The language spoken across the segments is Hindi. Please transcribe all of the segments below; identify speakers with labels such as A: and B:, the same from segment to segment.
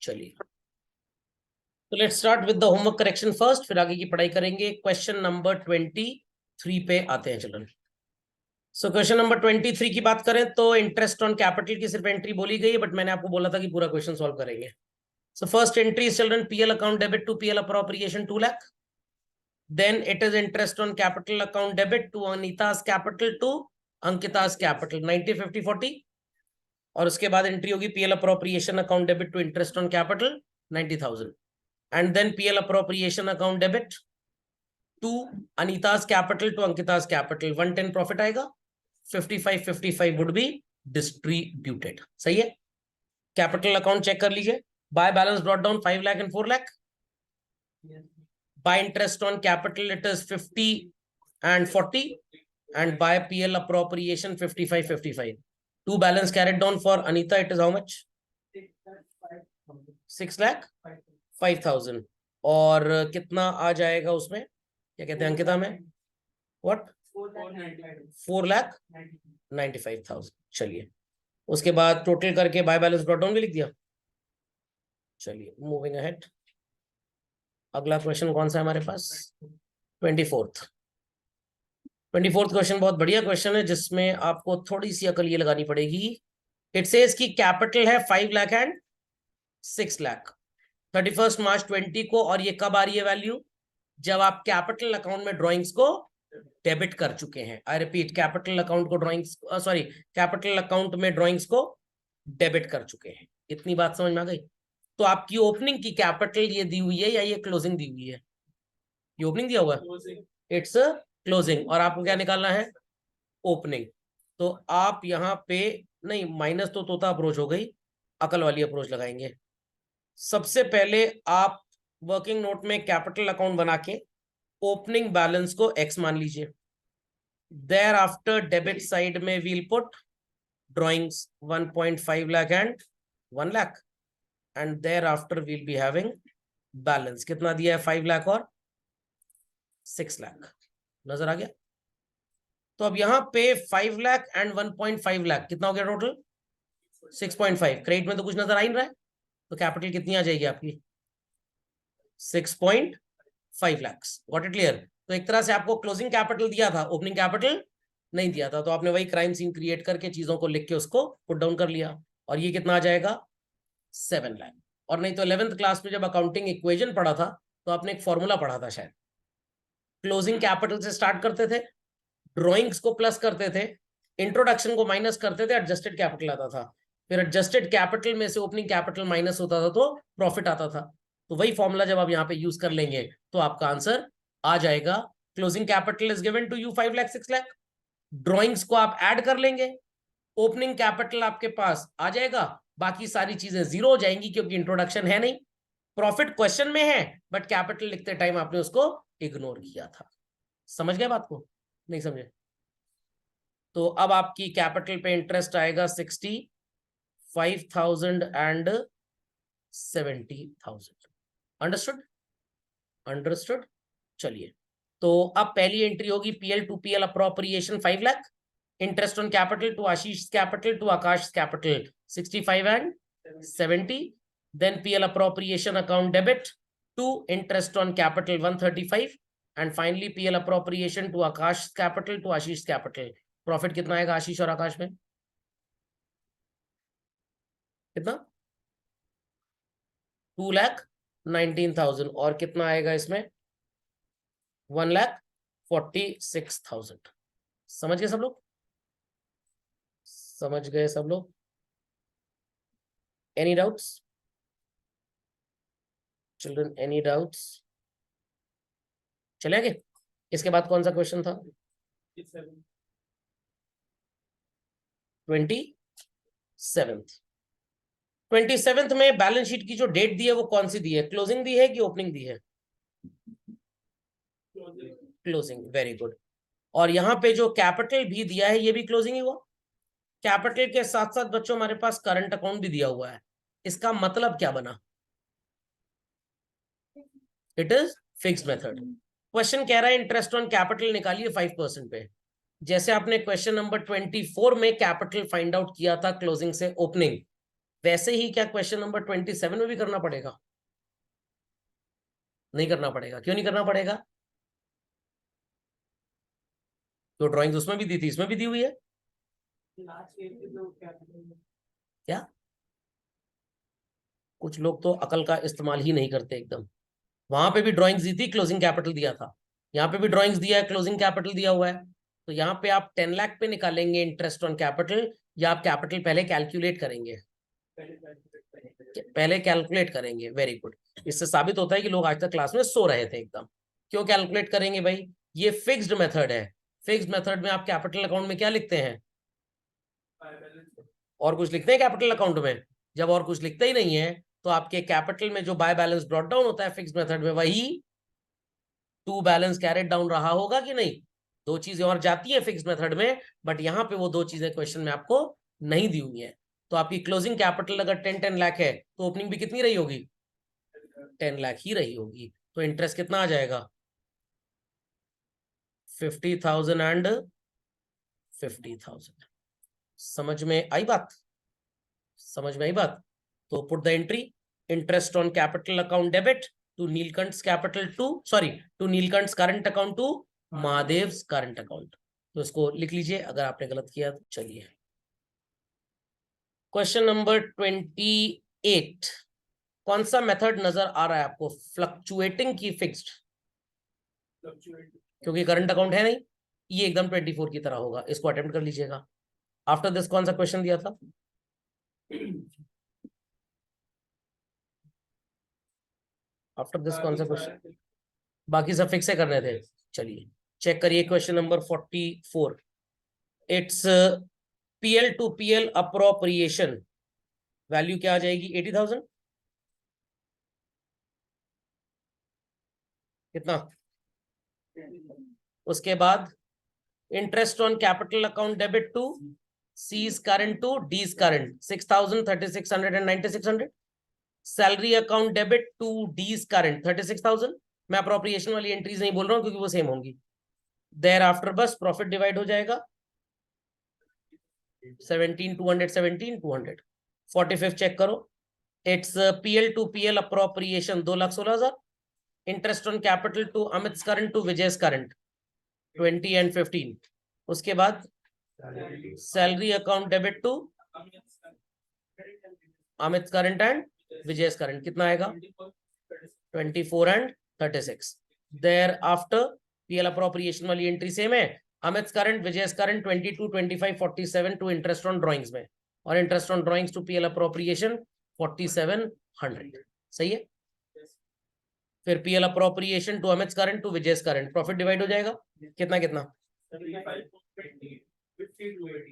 A: चलिए, तो let's start with the homework correction first, फिर आगे की पढ़ाई करेंगे। क्वेश्चन नंबर 23 पे आते हैं चिल्ड्रन। सो क्वेश्चन नंबर 23 की बात करें तो इंटरेस्ट ऑन कैपिटल की सिर्फ एंट्री बोली गई है, बट मैंने आपको बोला था कि पूरा क्वेश्चन सॉल्व करेंगे। So first entry is children PL account debit to PL appropriation 2 lakh. Then it is interest on capital account debit to Anita's capital to Ankita's capital 90 50 40। और उसके बाद एंट्री होगी PL appropriation account debit to interest on capital 90,000। And then PL appropriation account debit to Anita's capital to Ankita's capital 110 profit आएगा। 55 55 वुड बी डिस्ट्रीब्यूटेड। सही है। कैपिटल अकाउंट चेक कर लीजिए। Bye balance brought down 5 lakh and 4 lakh. Bye interest on capital it is 50 and 40, and by PL appropriation 55 55. Two balance carried down for Anita, it is how much? 6 lakh 5,000। और कितना आ जाएगा उसमें, क्या कहते हैं अंकिता में? व्हाट? 4 लाख 95,000। चलिए, उसके बाद टोटल करके बाय बैलेंस ब्रॉट डाउन भी लिख दिया। चलिए मूविंग अहेड। अगला क्वेश्चन कौन सा है हमारे पास? 24th क्वेश्चन बहुत बढ़िया क्वेश्चन है, जिसमें आपको थोड़ी सी अकल ये लगानी पड़ेगी। इट सेज कि कैपिटल है 5 लाख एंड 6 लाख 31 मार्च 20 को, और ये कब आ रही है वैल्यू? जब आप कैपिटल अकाउंट में ड्रॉइंग्स को डेबिट कर चुके हैं। आई रिपीट, कैपिटल अकाउंट को ड्रॉइंग्स कैपिटल अकाउंट में ड्रॉइंग्स को डेबिट कर चुके हैं। इतनी बात समझ में आ गई? तो आपकी ओपनिंग की कैपिटल ये दी हुई है या ये क्लोजिंग दी हुई है? ये ओपनिंग दिया हुआ है, इट्स क्लोजिंग, और आपको क्या निकालना है? ओपनिंग। तो आप यहाँ पे नहीं, माइनस तो तोता अप्रोच हो गई, अकल वाली अप्रोच लगाएंगे। सबसे पहले आप वर्किंग नोट में कैपिटल अकाउंट बना के ओपनिंग बैलेंस को एक्स मान लीजिए। देयर आफ्टर डेबिट साइड में we'll put drawings 1.5 lakh and 1 lakh, and thereafter we'll be having balance. कितना दिया है? 5 लाख और 6 लाख। नजर आ गया? तो अब यहां पे 5 लाख एंड 1.5 लाख कितना हो गया टोटल? 6.5। क्रेडिट में तो कुछ नजर आ ही नहीं रहा है, तो कैपिटल कितनी आ जाएगी आपकी? 6.5 लाख। Got it clear? तो एक तरह से आपको क्लोजिंग कैपिटल दिया था, ओपनिंग कैपिटल नहीं दिया था, तो आपने वही क्राइम सीन क्रिएट करके चीजों को लिख के उसको पुट डाउन कर लिया। और ये कितना आ जाएगा? 7 लाख। और नहीं तो 11th क्लास में जब अकाउंटिंग इक्वेशन पढ़ा था तो आपने एक फॉर्मूला पढ़ा था शायद। क्लोजिंग कैपिटल से स्टार्ट करते थे, ड्रॉइंग्स को प्लस करते थे, इंट्रोडक्शन को माइनस करते थे, एडजस्टेड कैपिटल आता था। फिर एडजस्टेड कैपिटल में से ओपनिंग कैपिटल माइनस होता था तो प्रॉफिट आता था। तो वही फॉर्मूला जब आप यहाँ पे यूज कर लेंगे तो आपका आंसर आ जाएगा। Closing capital is given to you 5 lakh 6 lakh. Drawings को आप ऐड कर लेंगे, ओपनिंग कैपिटल आपके पास आ जाएगा, बाकी सारी चीजें जीरो हो जाएंगी क्योंकि इंट्रोडक्शन है नहीं। प्रॉफिट क्वेश्चन में है, बट कैपिटल लिखते टाइम आपने उसको इग्नोर किया था। समझ गए बात को? नहीं समझे? तो अब आपकी कैपिटल पे इंटरेस्ट आएगा 65,000 एंड 70,000। अंडरस्टूड? अंडरस्टूड। चलिए, तो अब पहली एंट्री होगी PL to PL appropriation 5 lakh, interest on capital to Ashish capital to Akash capital 65 and 70। Then PL appropriation account debit to interest on capital 135, and finally PL appropriation to Akash capital to Ashish capital. Profit कितना आएगा आशीष और आकाश में? कितना? 2,19,000। और कितना आएगा इसमें? 1,46,000। समझ गए सब लोग? समझ गए सब लोग? Any doubts children? Any doubts? चलेंगे। इसके बाद कौन सा क्वेश्चन था? 27th में बैलेंस शीट की जो डेट दी है वो कौन सी दी है? क्लोजिंग दी है कि ओपनिंग दी है? क्लोजिंग। Very good. और यहाँ पे जो कैपिटल भी दिया है ये भी क्लोजिंग ही हुआ। कैपिटल के साथ साथ बच्चों हमारे पास करंट अकाउंट भी दिया हुआ है। इसका मतलब क्या बना? It is fixed method. Question कह रहा है इंटरेस्ट ऑन कैपिटल निकालिए 5% पे। जैसे आपने क्वेश्चन नंबर 24 में कैपिटल फाइंड आउट किया था क्लोजिंग से ओपनिंग, वैसे ही क्या क्वेश्चन नंबर 27 में भी करना पड़ेगा? नहीं करना पड़ेगा। क्यों नहीं करना पड़ेगा? तो ड्राइंग उसमें भी दी थी, इसमें भी दी हुई है। क्या कुछ लोग तो अकल का इस्तेमाल ही नहीं करते एकदम। वहां पे भी ड्राइंग्स दी थी, क्लोजिंग कैपिटल दिया था। यहाँ पे भी ड्राइंग्स दिया है, क्लोजिंग कैपिटल दिया हुआ है। तो यहाँ पे आप 10 लाख पे निकालेंगे इंटरेस्ट ऑन कैपिटल, या आप कैपिटल पहले कैलकुलेट करेंगे? पहले कैलकुलेट करेंगे। Very good. इससे साबित होता है कि लोग आज तक क्लास में सो रहे थे एकदम। क्यों कैलकुलेट करेंगे भाई? ये फिक्स्ड मेथड है। फिक्स्ड मेथड में आप कैपिटल अकाउंट में क्या लिखते हैं? और कुछ लिखते हैं कैपिटल अकाउंट में? जब और कुछ लिखते ही नहीं है, तो आपके कैपिटल में जो बाय बैलेंस ब्रॉट डाउन होता है फिक्स्ड मेथड में, वही टू बैलेंस कैरेट डाउन रहा होगा कि नहीं? दो चीजें और जाती है फिक्स्ड मेथड में, बट यहाँ पे वो दो चीजें क्वेश्चन में आपको नहीं दी हुई है। तो आपकी क्लोजिंग कैपिटल अगर 10 लाख है, तो ओपनिंग भी कितनी रही होगी? 10 लाख ही रही होगी। तो इंटरेस्ट कितना आ जाएगा? 50,000 एंड 50,000। समझ में आई बात? समझ में आई बात? तो put the entry, interest on capital account debit to Neelkanth capital to Neelkanth current account to Mahadev current account. तो इसको लिख लीजिए अगर आपने गलत किया तो। चलिए क्वेश्चन नंबर 28। कौन सा मेथड नजर आ रहा है आपको? फ्लक्चुएटिंग की फिक्स्ड? क्योंकि करंट अकाउंट है नहीं, ये एकदम 24 की तरह होगा। इसको अटेम्प्ट कर लीजिएगा। आफ्टर दिस कौन सा क्वेश्चन दिया था? आफ्टर दिस कौन सा क्वेश्चन? बाकी सब फिक्स करने थे। चलिए चेक करिए question number 44। It's PL to PL appropriation. Value क्या आ जाएगी? 80,000। कितना? उसके बाद interest on capital account debit to C's current to D's current 6,000, 3,600 and 9,600। Salary account debit to D's current 36,000। मैं अप्रोप्रिएशन वाली एंट्रीज नहीं बोल रहा हूं क्योंकि वो सेम होंगी। देयर आफ्टर बस प्रॉफिट डिवाइड हो जाएगा। 17,200, 17,200। 45 चेक करो। It's PL to PL appropriation 2,16,000। Interest on capital to Amit current to Vijay current 20 and 15। उसके बाद salary account debit to Amit current and Vijay current कितना आएगा? 24 and 36। Thereafter PL appropriation वाली एंट्री सेम है। Amit current, Vijay current 22, 25, 47 to interest on drawings में, और interest on drawings to PL appropriation 4700। सही है। फिर PL appropriation to Amit current to Vijay current, profit divide हो जाएगा। कितना कितना?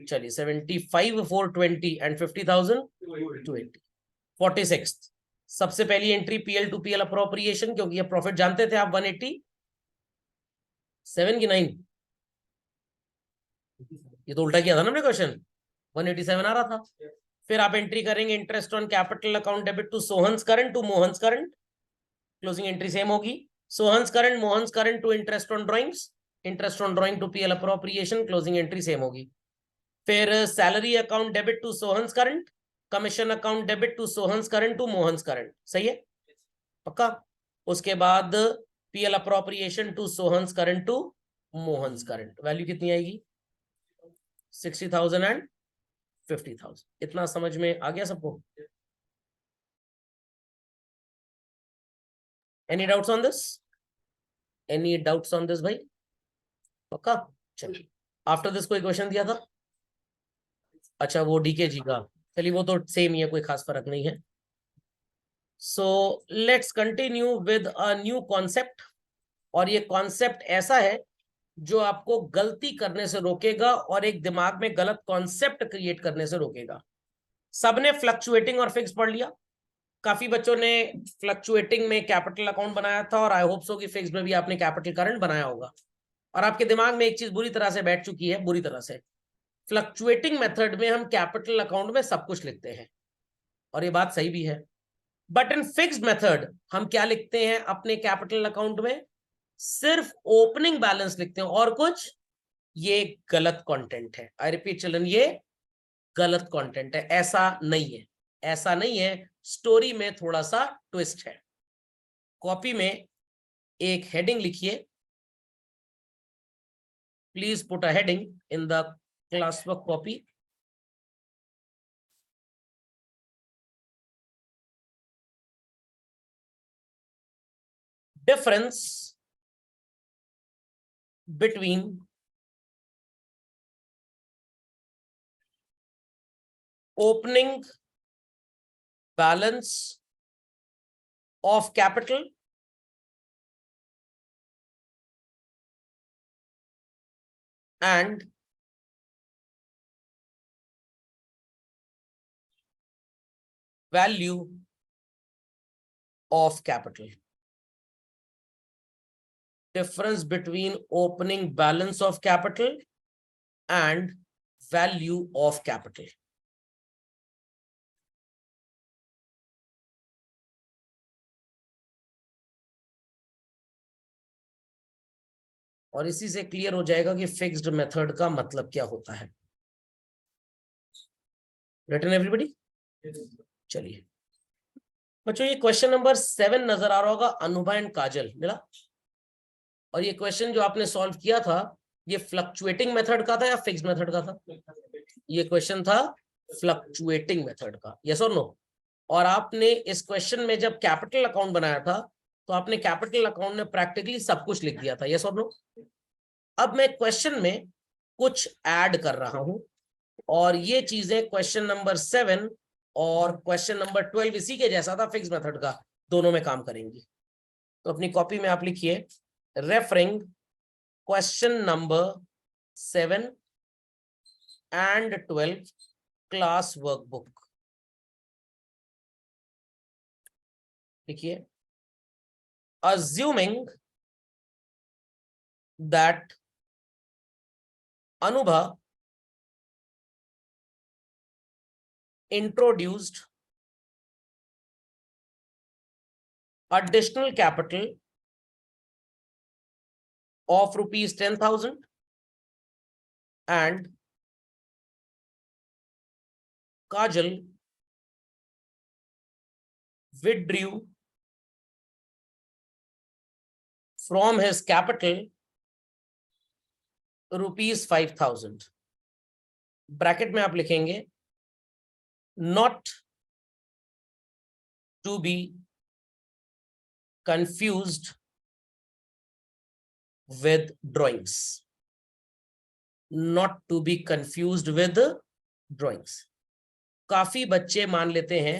A: चलिए 75, 420 एंड 50,000 280। 46 सबसे पहली एंट्री पीएल टू पीएल अप्रोप्रिएशन, क्योंकि ये प्रॉफिट जानते थे आप 187 की 9। ये तो उल्टा किया था ना हमने क्वेश्चन, 187 आ रहा था। फिर आप एंट्री करेंगे interest on capital account debit to Sohan's current to Mohan's current, closing entry same होगी। Sohan's current, Mohan's current to interest on drawings, interest on drawing to PL appropriation, closing entry same होगी। फिर salary account debit to Sohan's current, commission account debit to Sohan's current to Mohan's current. सही है पक्का? उसके बाद PL appropriation to Sohan's current to Mohan's current, value कितनी आएगी? 60,000 एंड 50,000। इतना समझ में आ गया सबको? Any doubts on this? Any doubts on this भाई? पक्का? चलिए आफ्टर दिस कोई क्वेश्चन दिया था? अच्छा वो डीके जी का, चलिए वो तो सेम ही है, कोई खास फर्क नहीं है। So let's continue with a new concept. और ये कॉन्सेप्ट ऐसा है जो आपको गलती करने से रोकेगा और एक दिमाग में गलत कॉन्सेप्ट क्रिएट करने से रोकेगा। सबने फ्लक्चुएटिंग और फिक्स पढ़ लिया। काफी बच्चों ने फ्लक्चुएटिंग में कैपिटल अकाउंट बनाया था, और आई होप सो कि फिक्स में भी आपने कैपिटल करंट बनाया होगा। और आपके दिमाग में एक चीज बुरी तरह से बैठ चुकी है, बुरी तरह से। फ्लक्चुएटिंग मेथड में हम कैपिटल अकाउंट में सब कुछ लिखते हैं, और ये बात सही भी है। बट इन फिक्स्ड मेथड हम क्या लिखते हैं अपने कैपिटल अकाउंट में? सिर्फ ओपनिंग बैलेंस लिखते हैं और कुछ। ये गलत कंटेंट है। आई रिपीट चिल्ड्रन, ये गलत कंटेंट है, ऐसा नहीं है। ऐसा नहीं है, स्टोरी में थोड़ा सा ट्विस्ट है। कॉपी में एक हेडिंग लिखिए, please put a heading in the class work copy. Difference between opening balance of capital and value of capital. Difference between opening balance of capital and value of capital. और इसी से क्लियर हो जाएगा कि फिक्स्ड मेथड का मतलब क्या होता है। Written everybody? चलिए बच्चों, ये क्वेश्चन नंबर 7 नजर आ रहा होगा, अनुभा एंड काजल मिला। और ये क्वेश्चन जो आपने सॉल्व किया था, ये फ्लक्चुएटिंग मेथड का था या फिक्स्ड मेथड का था? ये क्वेश्चन था फ्लक्चुएटिंग मेथड का, यस और नो? और आपने इस क्वेश्चन में जब कैपिटल अकाउंट बनाया था, तो आपने कैपिटल अकाउंट में प्रैक्टिकली सब कुछ लिख दिया था, यस और नो? अब मैं क्वेश्चन में कुछ ऐड कर रहा हूं, और ये चीजें क्वेश्चन नंबर 7 और क्वेश्चन नंबर 12 इसी के जैसा था, फिक्स मेथड का, दोनों में काम करेंगी। तो अपनी कॉपी में आप लिखिए, referring question number 7 and 12 class workbook. लिखिए, assuming that Anubha introduced additional capital of rupees 10,000 and Kajal withdrew from his capital rupees 5,000। Bracket में आप लिखेंगे, not to be confused with drawings, not to be confused with drawings। काफी बच्चे मान लेते हैं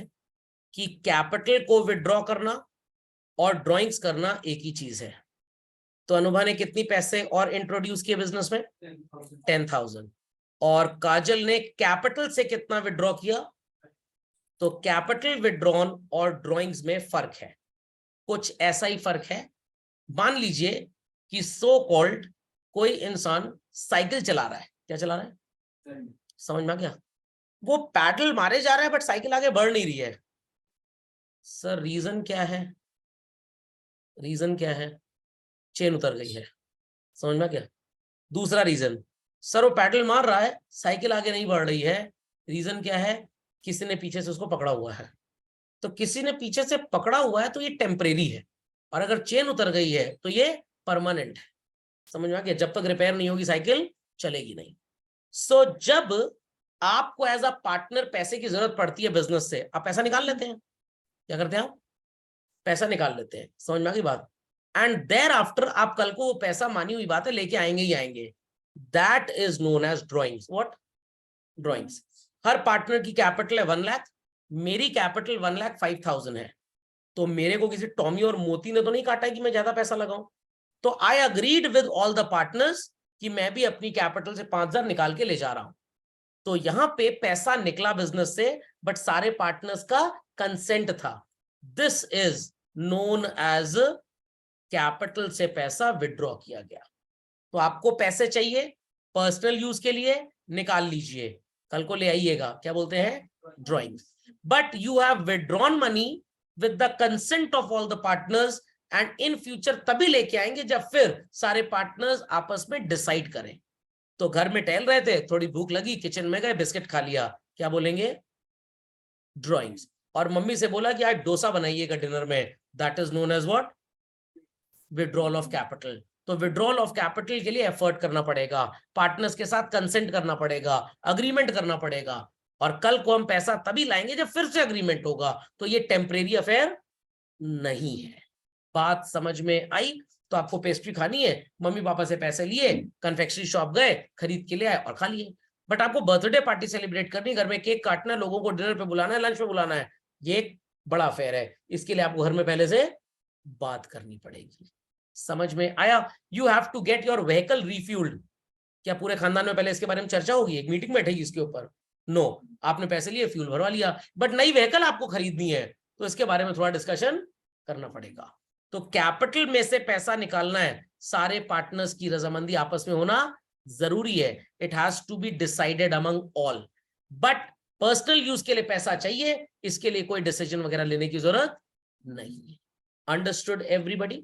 A: कि कैपिटल को विड्रॉ करना और ड्राइंग्स करना एक ही चीज है। तो अनुभा ने कितनी पैसे और इंट्रोड्यूस किए बिजनेस में? 10,000। और काजल ने कैपिटल से कितना विड्रॉ किया? तो कैपिटल विड्रॉन और ड्राइंग्स में फर्क है, कुछ ऐसा ही फर्क है। मान लीजिए कि सो कॉल्ड कोई इंसान साइकिल चला रहा है, क्या चला रहा है? समझ में आ गया? वो पैडल मारे जा रहा है बट साइकिल आगे बढ़ नहीं रही है। सर रीजन क्या है? रीजन क्या है? चेन उतर गई है। समझ में आ गया? दूसरा रीजन, सर वो पैडल मार रहा है, साइकिल आगे नहीं बढ़ रही है। रीजन क्या है? किसी ने पीछे से उसको पकड़ा हुआ है। तो किसी ने पीछे से पकड़ा हुआ है तो ये टेम्परेरी है, और अगर चेन उतर गई है तो ये परमानेंट है। समझ में आ गया? जब तक रिपेयर नहीं होगी साइकिल चलेगी नहीं। सो जब आपको एज अ पार्टनर पैसे की जरूरत पड़ती है बिजनेस से, आप पैसा निकाल लेते हैं। क्या करते हैं आप? पैसा निकाल लेते हैं। समझ में आ गई बात? एंड देयर आफ्टर आप कल को वो पैसा, मानी हुई बात है, लेके आएंगे ही आएंगे। That is known as drawings. What? Drawings. हर पार्टनर की कैपिटल है 1 लाख, मेरी कैपिटल 1,05,000 है। तो मेरे को किसी टॉमी और मोती ने तो नहीं काटा कि मैं ज्यादा पैसा लगाऊं। तो आई agreed with all the partners कि मैं भी अपनी कैपिटल से 5,000 निकाल के ले जा रहा हूं। तो यहां पे पैसा निकला बिजनेस से, बट सारे पार्टनर्स का कंसेंट था। This is known as capital से पैसा विड्रॉ किया गया। तो आपको पैसे चाहिए पर्सनल यूज के लिए, निकाल लीजिए, कल को ले आइएगा। क्या बोलते हैं? Drawing. But you have withdrawn money with the consent of all the partners, and in future तभी लेके आएंगे जब फिर सारे पार्टनर्स आपस में डिसाइड करें। तो घर में टहल रहे थे, थोड़ी भूख लगी, किचन में गए, बिस्किट खा लिया, क्या बोलेंगे? ड्रॉइंग्स, और मम्मी से बोला कि आज डोसा बनाइएगा डिनर में, that is known as what, withdrawal of capital. तो विड्रॉल ऑफ कैपिटल के लिए एफर्ट करना पड़ेगा, पार्टनर्स के साथ कंसेंट करना पड़ेगा, अग्रीमेंट करना पड़ेगा, और कल को हम पैसा तभी लाएंगे जब फिर से अग्रीमेंट होगा। तो ये टेम्परेरी अफेयर नहीं है। बात समझ में आई? तो आपको पेस्ट्री खानी है, मम्मी पापा से पैसे लिए, कन्फेक्शनरी शॉप गए, खरीद के ले आए और खा लिए। बट आपको बर्थडे पार्टी सेलिब्रेट करनी, घर में केक काटना, लोगों को डिनर पे बुलाना है, लंच पे बुलाना है, ये एक बड़ा अफेयर है। इसके लिए आपको घर में पहले से बात करनी पड़ेगी। समझ में आया? You have to get your vehicle refuelled. क्या पूरे खानदान में पहले इसके बारे में चर्चा होगी, एक मीटिंग बैठेगी इसके ऊपर? नो, आपने पैसे लिए, फ्यूल भरवा लिया, बट नई व्हीकल आपको खरीदनी है, तो इसके बारे में थोड़ा डिस्कशन करना पड़ेगा। तो कैपिटल में से पैसा निकालना है, सारे पार्टनर्स की रजामंदी आपस में होना जरूरी है। It has to be decided among all, but personal use के लिए पैसा चाहिए, इसके लिए कोई डिसीजन वगैरह लेने की जरूरत नहीं है। Understood everybody?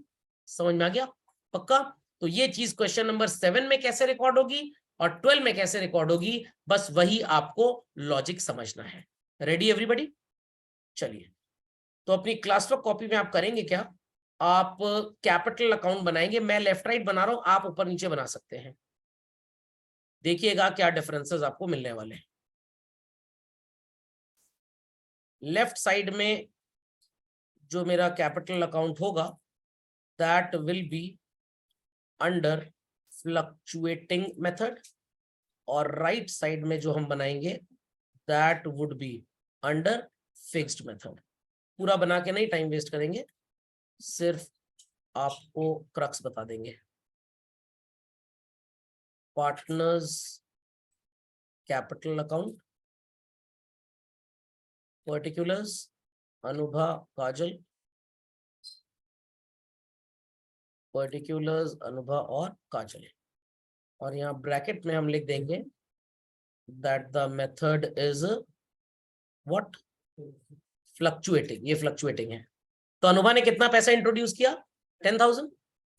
A: समझ में आ गया? पक्का? तो ये चीज क्वेश्चन नंबर 7 में कैसे रिकॉर्ड होगी और 12 में कैसे रिकॉर्ड होगी, बस वही आपको लॉजिक समझना है। Ready everybody? चलिए, तो अपनी क्लास वर्क कॉपी में आप करेंगे क्या, आप कैपिटल अकाउंट बनाएंगे। मैं लेफ्ट राइट बना रहा हूं, आप ऊपर नीचे बना सकते हैं। देखिएगा क्या डिफरेंसेस आपको मिलने वाले हैं। लेफ्ट साइड में जो मेरा कैपिटल अकाउंट होगा, that will be under fluctuating method, और राइट साइड में जो हम बनाएंगे that would be under fixed method. पूरा बना के नहीं टाइम वेस्ट करेंगे, सिर्फ आपको क्रक्स बता देंगे। Partners capital account, particulars Anubha Kajal, particulars Anubha और काजल, और यहाँ ब्रैकेट में हम लिख देंगे that the method is what, fluctuating. ये फ्लक्चुएटिंग है। तो अनुभा ने कितना पैसा इंट्रोड्यूस किया? 10,000।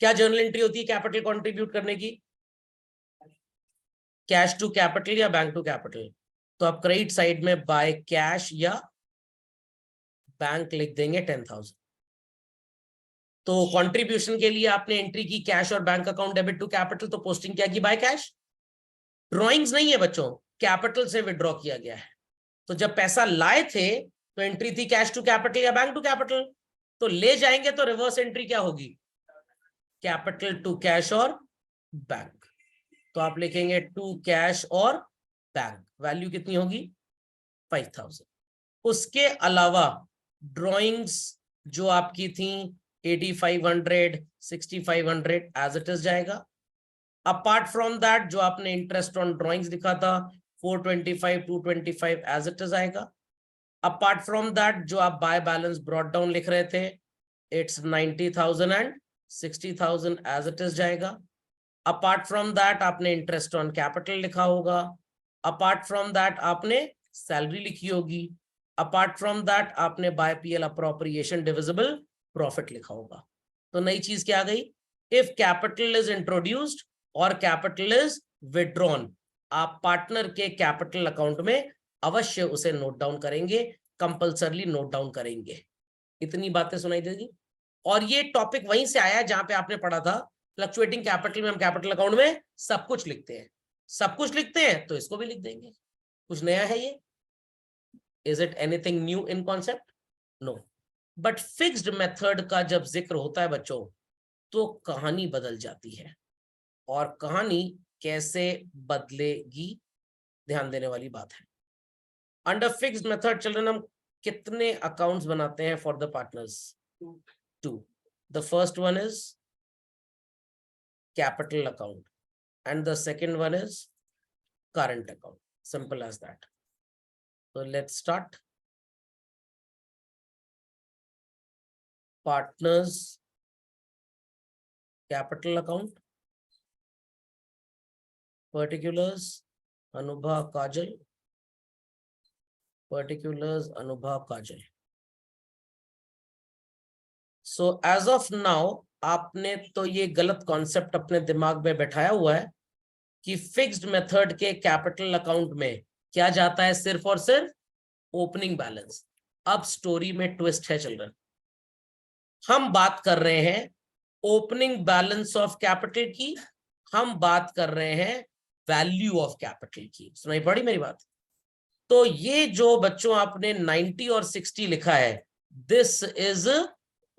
A: क्या जर्नल एंट्री होती है कैपिटल कंट्रीब्यूट करने की? कैश टू कैपिटल या बैंक टू कैपिटल? तो आप क्रेडिट साइड में बाय कैश या बैंक लिख देंगे 10,000। तो कंट्रीब्यूशन के लिए आपने एंट्री की कैश और bank account debit to capital, तो पोस्टिंग क्या की? By cash. ड्रॉइंग्स नहीं है बच्चों, कैपिटल से विड्रॉ किया गया है। तो जब पैसा लाए थे तो एंट्री थी कैश टू कैपिटल या बैंक टू कैपिटल, तो ले जाएंगे तो रिवर्स एंट्री क्या होगी? कैपिटल टू कैश और बैंक। तो आप लिखेंगे टू कैश और बैंक, वैल्यू कितनी होगी? 5,000। उसके अलावा ड्रॉइंग्स जो आपकी थी 8,500, 6,500 एज इट इज जाएगा। अपार्ट फ्रॉम दैट जो आपने इंटरेस्ट ऑन ड्रॉइंग्स लिखा था 425, 225 एज इट इज आएगा। अपार्ट फ्रॉम दैट जो आप बाय बैलेंस ब्रॉट डाउन लिख रहे थे, it's 90,000 and 60,000 as it is जाएगा। अपार्ट फ्रॉम दैट आपने इंटरेस्ट ऑन कैपिटल लिखा होगा। अपार्ट फ्रॉम दैट आपने सैलरी लिखी होगी। अपार्ट फ्रॉम दैट आपने by PL appropriation divisible profit लिखा होगा। तो नई चीज क्या आ गई? इफ कैपिटल इज इंट्रोड्यूस्ड और कैपिटल इज विड्रॉन, आप पार्टनर के कैपिटल अकाउंट में अवश्य उसे नोट डाउन करेंगे, कंपल्सरली नोट डाउन करेंगे। इतनी बातें सुनाई देगी। और ये टॉपिक वहीं से आया जहां पे आपने पढ़ा था फ्लक्चुएटिंग कैपिटल में हम कैपिटल अकाउंट में सब कुछ लिखते हैं। सब कुछ लिखते हैं तो इसको भी लिख देंगे। कुछ नया है ये? Is it anything new in concept? No. But fixed method का जब जिक्र होता है बच्चों, तो कहानी बदल जाती है। और कहानी कैसे बदलेगी, ध्यान देने वाली बात है। अंडर फिक्स्ड मेथड चिल्ड्रन हम कितने अकाउंट्स बनाते हैं for the partners? 2. The first one is capital account and the second one is current account. Simple as that. So let's start. Partners capital account, particulars Anubha Kajal, particulars Anubha Kajal. So as of now आपने तो ये गलत कॉन्सेप्ट अपने दिमाग में बैठाया हुआ है कि फिक्स्ड मेथड के कैपिटल अकाउंट में क्या जाता है? सिर्फ और सिर्फ ओपनिंग बैलेंस। अब स्टोरी में ट्विस्ट है चिल्ड्रन, हम बात कर रहे हैं ओपनिंग बैलेंस ऑफ कैपिटल की, हम बात कर रहे हैं वैल्यू ऑफ कैपिटल की। सुनाई पड़ी मेरी बात? तो ये जो बच्चों आपने 90 और 60 लिखा है, this is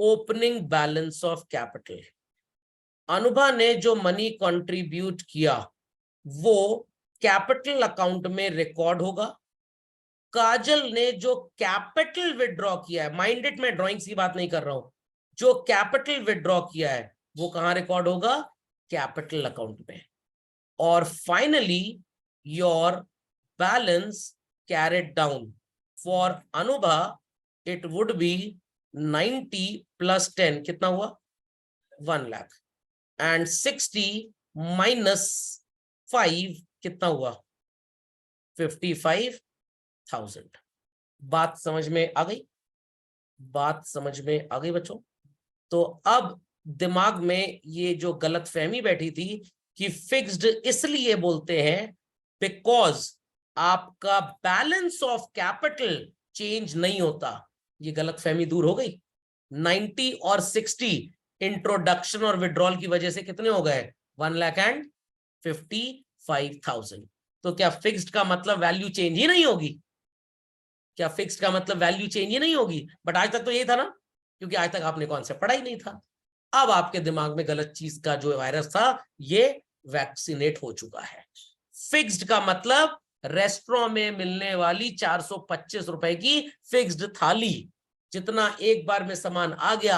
A: opening balance of capital. Anubha ने जो मनी कंट्रीब्यूट किया वो कैपिटल अकाउंट में रिकॉर्ड होगा। काजल ने जो कैपिटल विड्रॉ किया है, माइंड इट, मैं ड्राइंग्स की बात नहीं कर रहा हूं, जो कैपिटल विड्रॉ किया है वो कहां रिकॉर्ड होगा? कैपिटल अकाउंट में। और finally your balance carried down for Anubha it would be 90 plus 10 कितना हुआ? 1 लाख। एंड 60 माइनस 5 कितना हुआ? 55,000। बात समझ में आ गई? बात समझ में आ गई बच्चों? तो अब दिमाग में ये जो गलतफहमी बैठी थी कि फिक्स्ड इसलिए बोलते हैं बिकॉज आपका बैलेंस ऑफ कैपिटल चेंज नहीं होता, ये गलतफहमी दूर हो गई। 90 और 60 इंट्रोडक्शन और विड्रॉल की वजह से कितने हो गए? 1,55,000। तो क्या फिक्स्ड का मतलब वैल्यू चेंज ही नहीं होगी? क्या फिक्स्ड का मतलब वैल्यू चेंज ही नहीं होगी? बट आज तक तो यही था ना, क्योंकि आज तक आपने कॉन्सेप्ट पढ़ा ही नहीं था। अब आपके दिमाग में गलत चीज का जो वायरस था ये वैक्सीनेट हो चुका है। फिक्स्ड का मतलब रेस्टोरेंट में मिलने वाली 425 रुपए की फिक्स्ड थाली, जितना एक बार में सामान आ गया,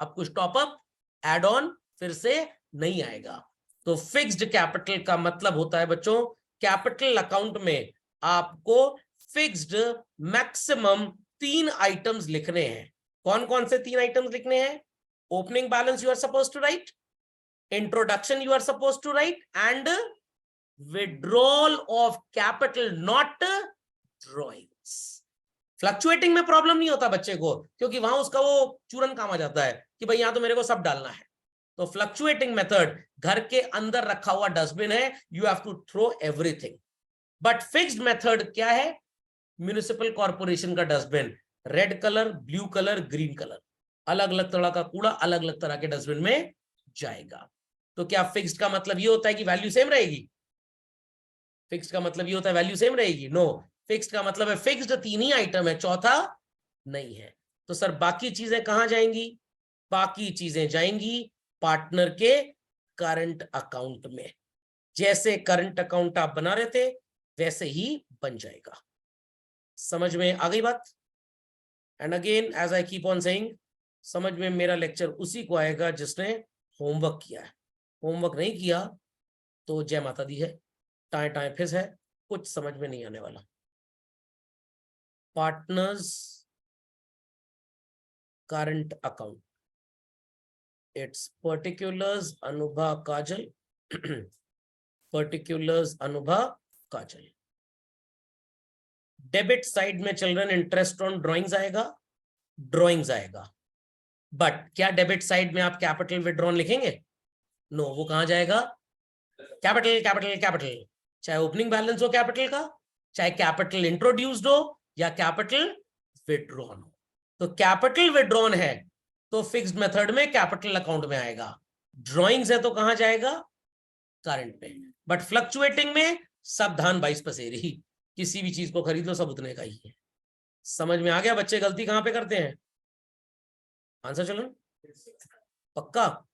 A: अब कुछ टॉपअप एड ऑन फिर से नहीं आएगा। तो फिक्स्ड कैपिटल का मतलब होता है बच्चों, कैपिटल अकाउंट में आपको फिक्स्ड मैक्सिमम 3 आइटम्स लिखने हैं। कौन कौन से 3 आइटम्स लिखने हैं? Opening balance you are suppose to write, introduction you are suppose to write, and withdrawal of capital, not drawings. Fluctuating में प्रॉब्लम नहीं होता बच्चे को, क्योंकि वहां उसका वो चूरन काम आ जाता है कि भाई यहां तो मेरे को सब डालना है। तो फ्लक्चुएटिंग मेथड, घर के अंदर रखा हुआ डस्टबिन है, you have to throw everything. But fixed method क्या है? म्युनिसिपल कॉर्पोरेशन का dustbin, red colour, blue colour, green colour, अलग अलग तरह का कूड़ा अलग अलग तरह के डस्टबिन में जाएगा। तो क्या फिक्स्ड का मतलब ये होता है कि वैल्यू सेम रहेगी? फिक्स्ड का मतलब ये होता है वैल्यू सेम रहेगी? नो, फिक्स्ड का मतलब है फिक्स्ड 3 ही आइटम है, चौथा नहीं है। तो सर बाकी चीजें कहां जाएंगी? बाकी चीजें जाएंगी पार्टनर के करंट अकाउंट में। जैसे करंट अकाउंट आप बना रहे थे वैसे ही बन जाएगा। समझ में आ गई बात? And again as I keep on saying, समझ में मेरा लेक्चर उसी को आएगा जिसने होमवर्क किया है। होमवर्क नहीं किया तो जय माता दी है, टाए टाए फिस है, कुछ समझ में नहीं आने वाला। Partners current account, it's particulars Anubha Kajal, particulars Anubha Kajal. Debit side में चिल्ड्रन इंटरेस्ट ऑन ड्रॉइंग्स आएगा, ड्रॉइंग्स आएगा। बट क्या डेबिट साइड में आप कैपिटल विड्रॉन लिखेंगे? नो, वो कहां जाएगा? कैपिटल कैपिटल कैपिटल, चाहे ओपनिंग बैलेंस हो कैपिटल का, चाहे कैपिटल इंट्रोड्यूस्ड हो या कैपिटल विड्रॉन हो। तो कैपिटल विड्रॉन है तो फिक्स्ड मेथड में कैपिटल अकाउंट में आएगा, ड्रॉइंग्स है तो कहां जाएगा? करंट में। बट फ्लक्चुएटिंग में सावधान 22 पसेरी, किसी भी चीज को खरीद लो सब उतने का ही है। समझ में आ गया बच्चे गलती कहां पे करते हैं? आंसर चलो पक्का,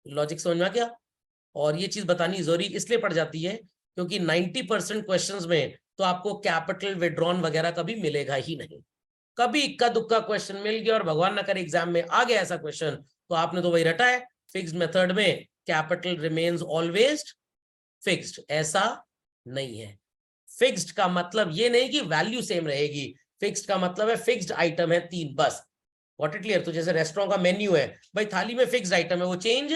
A: लॉजिक समझ में आ गया? और ये चीज बतानी जरूरी इसलिए पड़ जाती है क्योंकि 90% क्वेश्चंस में तो आपको कैपिटल विड्रॉन वगैरह कभी मिलेगा ही नहीं। कभी इक्का दुक्का क्वेश्चन मिल गया और भगवान ना करे एग्जाम में आ गया ऐसा क्वेश्चन, तो आपने तो वही रटा है, फिक्स्ड मेथड में कैपिटल रिमेन्स ऑलवेज फिक्स्ड। ऐसा नहीं है। फिक्स्ड का मतलब ये नहीं कि वैल्यू सेम रहेगी, फिक्स्ड का मतलब है फिक्स्ड आइटम है 3 बस। What it clear? तो जैसे रेस्टोरेंट का मेन्यू है भाई, थाली में फिक्स्ड आइटम है, वो चेंज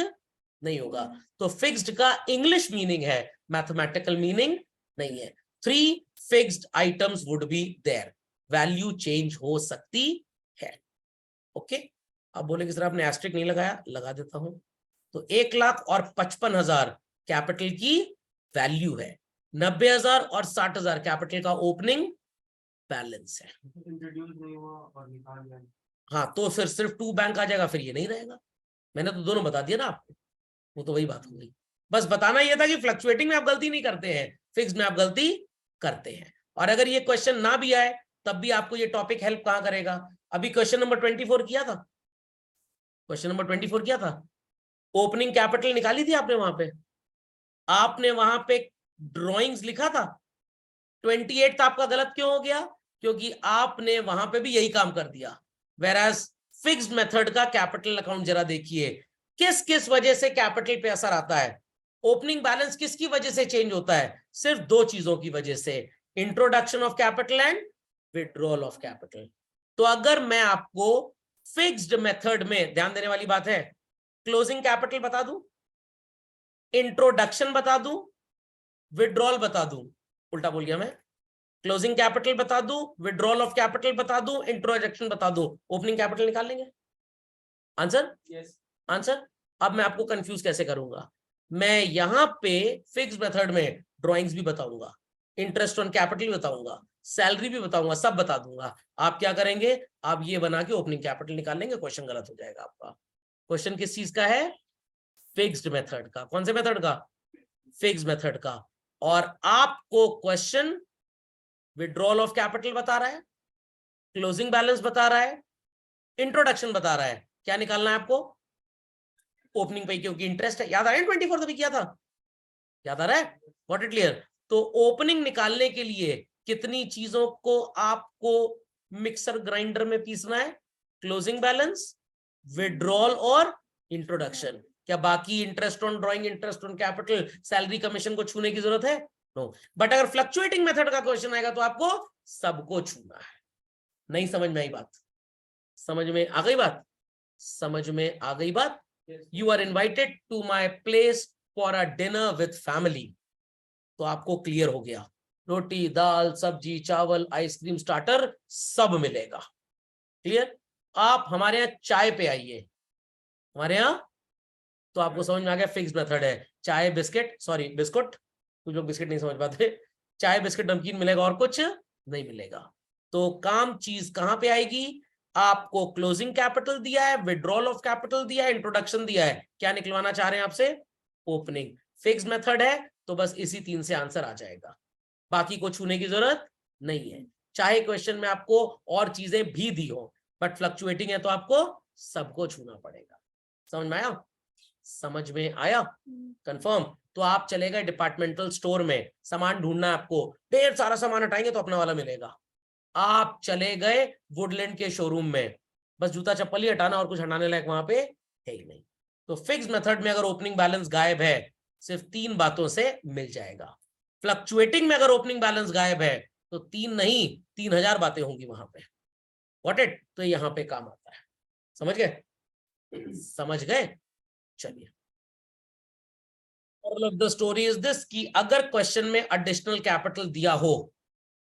A: नहीं होगा। तो फिक्स्ड का इंग्लिश मीनिंग है, मैथमेटिकल मीनिंग नहीं है। 3 fixed items would be there, value change हो सकती है। ओके, अब बोले कि सर आपने एस्ट्रिक नहीं लगाया, लगा देता हूं। तो 1,55,000 कैपिटल की वैल्यू है, 90,000 और 60,000 कैपिटल का ओपनिंग बैलेंस है।
B: इंट्रोड्यूस नहीं हुआ और निकाल दिया।
A: हाँ, तो फिर सिर्फ टू बैंक आ जाएगा, फिर ये नहीं रहेगा। मैंने तो दोनों बता दिया ना आपको, वो तो वही बात हो गई। बस बताना ये था कि फ्लक्चुएटिंग में आप गलती नहीं करते हैं, फिक्स में आप गलती करते हैं। और अगर ये क्वेश्चन ना भी आए तब भी आपको ये टॉपिक हेल्प कहां करेगा। अभी क्वेश्चन नंबर 24 किया था, क्वेश्चन नंबर 24 किया था, ओपनिंग कैपिटल निकाली थी आपने वहां पे, आपने वहां पे ड्रॉइंग्स लिखा था। 28 आपका गलत क्यों हो गया? क्योंकि आपने वहां पे भी यही काम कर दिया। वेराज फिक्स्ड मेथड का कैपिटल अकाउंट जरा देखिए, किस किस वजह से कैपिटल पे असर आता है। ओपनिंग बैलेंस किसकी वजह से चेंज होता है? सिर्फ दो चीजों की वजह से, introduction of capital and withdrawal of capital. तो अगर मैं आपको फिक्स्ड मेथड में, ध्यान देने वाली बात है, क्लोजिंग कैपिटल बता दूं, इंट्रोडक्शन बता दूं, विड्रॉल बता दूं, उल्टा बोल गया मैं, क्लोजिंग कैपिटल बता दूं, विड्रॉल ऑफ कैपिटल बता दूं, इंट्रोडक्शन बता दूं, ओपनिंग कैपिटल निकाल लेंगे? आंसर?
B: यस।
A: आंसर? अब मैं आपको कंफ्यूज कैसे करूंगा, मैं यहां पे फिक्स मेथड में ड्राइंग्स भी बताऊंगा, इंटरेस्ट ऑन कैपिटल भी बताऊंगा, सैलरी भी बताऊंगा, सब बता दूंगा। आप क्या करेंगे, आप ये बना के ओपनिंग कैपिटल निकाल लेंगे, क्वेश्चन गलत हो जाएगा आपका। क्वेश्चन किस चीज का है? फिक्स्ड मेथड का। कौन से मेथड का? फिक्स्ड मेथड का। और आपको क्वेश्चन विड्रॉल ऑफ कैपिटल बता रहा है, क्लोजिंग बैलेंस बता रहा है, इंट्रोडक्शन बता रहा है, क्या निकालना है आपको? ओपनिंग पे, क्योंकि इंटरेस्ट है। याद आ रहा है 24 भी किया था, याद आ रहा है? What it clear? तो ओपनिंग निकालने के लिए कितनी चीजों को आपको मिक्सर ग्राइंडर में पीसना है? क्लोजिंग बैलेंस, विड्रॉल और इंट्रोडक्शन। क्या बाकी interest on drawing, interest on capital, salary, commission को छूने की जरूरत है? नो। बट अगर फ्लक्चुएटिंग मेथड का क्वेश्चन आएगा तो आपको सबको छूना है। नहीं समझ में आई बात? समझ में आ गई बात? समझ में आ गई बात? You are invited to my place for a dinner with family, तो आपको क्लियर हो गया, रोटी, दाल, सब्जी, चावल, आइसक्रीम, स्टार्टर सब मिलेगा। क्लियर? आप हमारे यहाँ चाय पे आइए, हमारे यहाँ, तो आपको समझ में आ गया फिक्स मेथड है। चाय, बिस्किट, सॉरी बिस्कुट, कुछ लोग बिस्किट नहीं समझ पाते, चाय, बिस्किट, नमकीन मिलेगा और कुछ नहीं मिलेगा। तो काम चीज कहां पे आएगी? आपको क्लोजिंग कैपिटल दिया है, विड्रॉल ऑफ कैपिटल दिया है, इंट्रोडक्शन दिया है, क्या निकलवाना चाह रहे हैं आपसे? ओपनिंग। फिक्स मेथड है तो बस इसी 3 से आंसर आ जाएगा, बाकी को छूने की जरूरत नहीं है। चाहे क्वेश्चन में आपको और चीजें भी दी हो, बट फ्लक्चुएटिंग है तो आपको सबको छूना पड़ेगा। समझ में आया? समझ में आया? कंफर्म? तो आप चले गए डिपार्टमेंटल स्टोर में, सामान ढूंढना है आपको, ढेर सारा सामान हटाएंगे तो अपना वाला मिलेगा। आप चले गए वुडलैंड के शोरूम में, बस जूता चप्पल ही हटाना, और कुछ हटाने लायक वहां पे है ही नहीं। तो फिक्स मेथड में अगर ओपनिंग बैलेंस गायब है, सिर्फ 3 बातों से मिल जाएगा। फ्लक्चुएटिंग में अगर ओपनिंग बैलेंस गायब है तो 3 नहीं 3000 बातें होंगी वहां पे। What it? तो यहां पे काम आता है। समझ गए? समझ गए? चलिए, moral of the story is this कि अगर क्वेश्चन में एडिशनल कैपिटल दिया हो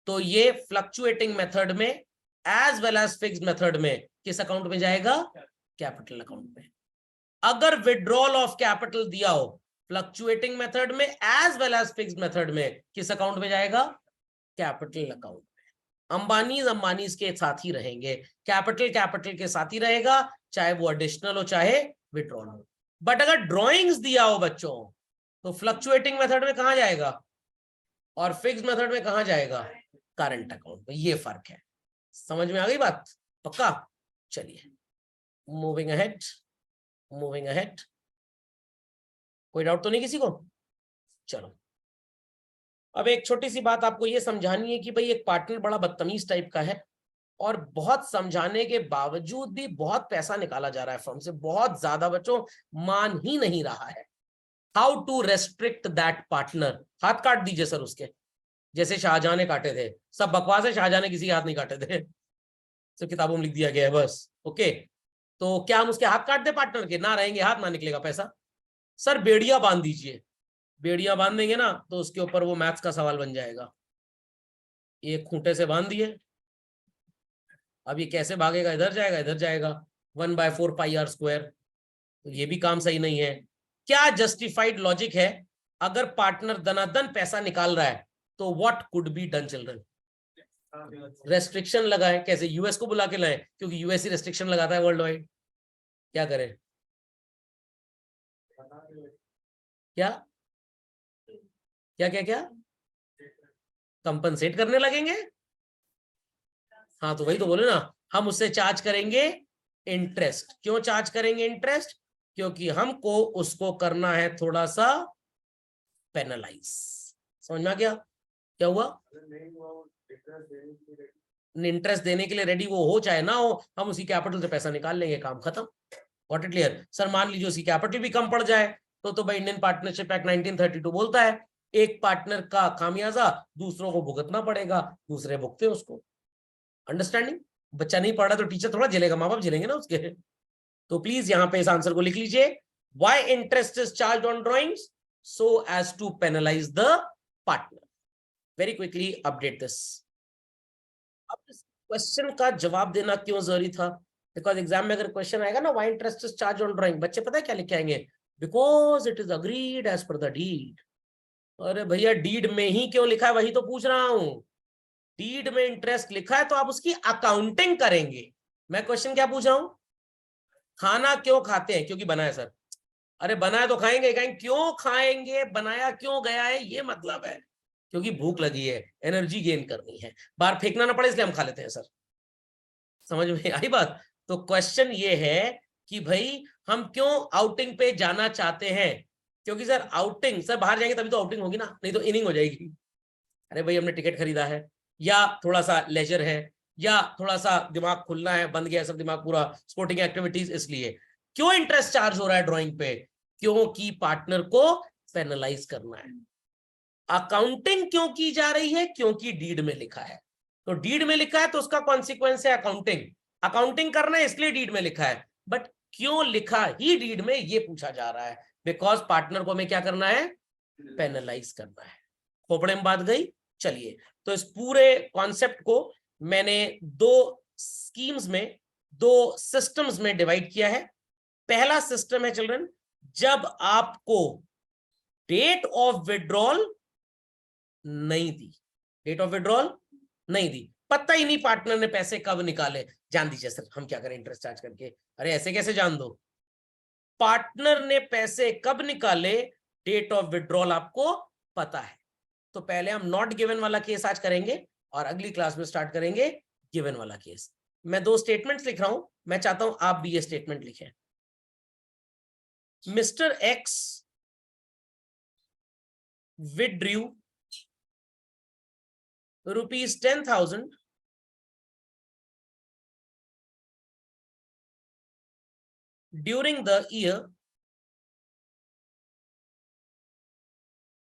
A: तो ये फ्लक्चुएटिंग मेथड में as well as fixed method में किस अकाउंट में जाएगा? कैपिटल अकाउंट में। अगर विड्रॉल ऑफ कैपिटल दिया हो फ्लक्चुएटिंग मेथड में as well as fixed method में, किस अकाउंट में जाएगा? कैपिटल अकाउंट में। अंबानीज के साथ ही रहेंगे, कैपिटल के साथ ही रहेगा, चाहे वो एडिशनल हो चाहे विड्रॉल हो। बट अगर ड्रॉइंग्स दिया हो बच्चों तो फ्लक्चुएटिंग मेथड में कहां जाएगा और फिक्स्ड मेथड में कहां जाएगा? करंट अकाउंट में। ये फर्क है। समझ में आ गई बात? पक्का? चलिए, मूविंग अहेड, मूविंग अहेड। कोई डाउट तो नहीं किसी को? चलो, अब एक छोटी सी बात आपको ये समझानी है कि भाई एक पार्टनर बड़ा बदतमीज टाइप का है और बहुत समझाने के बावजूद भी बहुत पैसा निकाला जा रहा है फर्म से, बहुत ज्यादा, बच्चों मान ही नहीं रहा है। How to restrict that partner? हाथ काट दीजिए सर उसके, जैसे शाहजहां ने काटे थे। सब बकवास है, शाहजहां ने किसी के हाथ नहीं काटे थे, सिर्फ किताबों में लिख दिया गया है बस। ओके, तो क्या हम उसके हाथ काट दे पार्टनर के? ना रहेंगे हाथ, ना निकलेगा पैसा। सर बेड़िया बांध दीजिए, बेड़िया बांध देंगे ना तो उसके ऊपर वो मैथ्स का सवाल बन जाएगा। एक खूंटे से बांध दिए, अब ये कैसे भागेगा? इधर जाएगा इधर जाएगा, 1/4 पाई आर स्क्वायर, तो ये भी काम सही नहीं है। क्या जस्टिफाइड लॉजिक है? अगर पार्टनर दनादन पैसा निकाल रहा है तो what could be done children? Restriction लगाए, कैसे? यूएस को बुला के लाए, क्योंकि यूएस ही रेस्ट्रिक्शन लगाता है वर्ल्ड वाइड। क्या करें? क्या क्या क्या क्या कंपनसेट करने लगेंगे। हाँ तो वही तो बोले ना, हम उससे चार्ज करेंगे इंटरेस्ट। क्यों चार्ज करेंगे इंटरेस्ट? क्योंकि हमको उसको करना है थोड़ा सा पेनलाइज। समझ में आ गया क्या हुआ? इंटरेस्ट देने के लिए रेडी वो हो चाहे ना हो, हम उसी कैपिटल से पैसा निकाल लेंगे, काम खत्म। What it clear? सर मान लीजिए उसकी कैपिटल भी कम पड़ जाए तो भाई इंडियन पार्टनरशिप एक्ट 1932 बोलता है एक पार्टनर का खामियाजा दूसरों को भुगतना पड़ेगा, दूसरे भुगते उसको। अंडरस्टैंडिंग? बच्चा नहीं पढ़ रहा तो टीचर थोड़ा झेलेगा, माँ बाप झेलेंगे ना उसके। तो प्लीज यहां पे इस आंसर को लिख लीजिए, why interest is charge on drawings? So as to penalise the partner. Very quickly update this. अब इस क्वेश्चन का जवाब देना क्यों जरूरी था? बिकॉज एग्जाम में अगर क्वेश्चन आएगा ना why interest is charge on drawing, बच्चे पता है क्या लिख के आएंगे? Because it is agreed as per the deed. अरे भैया डीड में ही क्यों लिखा है वही तो पूछ रहा हूं। डीड में इंटरेस्ट लिखा है तो आप उसकी अकाउंटिंग करेंगे। मैं क्वेश्चन क्या पूछ रहा हूं? खाना क्यों खाते हैं? क्योंकि बनाया सर। अरे बनाया तो खाएंगे, कहेंगे क्यों खाएंगे, बनाया क्यों गया है, ये मतलब है। क्योंकि भूख लगी है, एनर्जी गेन करनी है, बाहर फेंकना ना पड़े इसलिए हम खा लेते हैं सर। समझ में आई बात? तो क्वेश्चन ये है कि भाई हम क्यों आउटिंग पे जाना चाहते हैं? क्योंकि सर आउटिंग, सर बाहर जाएंगे तभी तो आउटिंग होगी ना, नहीं तो इनिंग हो जाएगी। अरे भाई हमने टिकट खरीदा है, या थोड़ा सा लेजर है, या थोड़ा सा दिमाग खुलना है, बंद गया सब दिमाग पूरा स्पोर्टिंग एक्टिविटीज, इसलिए क्यों इंटरेस्ट चार्ज हो रहा है ड्राइंग पे? क्योंकि पार्टनर को पेनलाइज करना है। अकाउंटिंग क्यों की जा रही है? क्योंकि डीड में लिखा है। तो डीड में लिखा है तो उसका कॉन्सिक्वेंस है अकाउंटिंग। अकाउंटिंग करना है इसलिए डीड में लिखा है, बट क्यों लिखा ही डीड में ये पूछा जा रहा है। बिकॉज पार्टनर को हमें क्या करना है? पेनलाइज करना है। खोपड़े में बात गई। चलिए, तो इस पूरे कॉन्सेप्ट को मैंने दो स्कीम्स में, दो सिस्टम्स में डिवाइड किया है। पहला सिस्टम है चिल्ड्रन, जब आपको डेट ऑफ विड्रॉल नहीं दी, डेट ऑफ विड्रॉल नहीं दी, पता ही नहीं पार्टनर ने पैसे कब निकाले, जान दीजिए सर हम क्या करें इंटरेस्ट चार्ज करके। अरे ऐसे कैसे जान दो? पार्टनर ने पैसे कब निकाले, डेट ऑफ विड्रॉल आपको पता है। तो पहले हम नॉट गिवन वाला केस आज करेंगे और अगली क्लास में स्टार्ट करेंगे गिवन वाला केस। मैं दो स्टेटमेंट्स लिख रहा हूं, मैं चाहता हूं आप भी ये स्टेटमेंट लिखें। Mister x withdrew rupees 10,000 during the year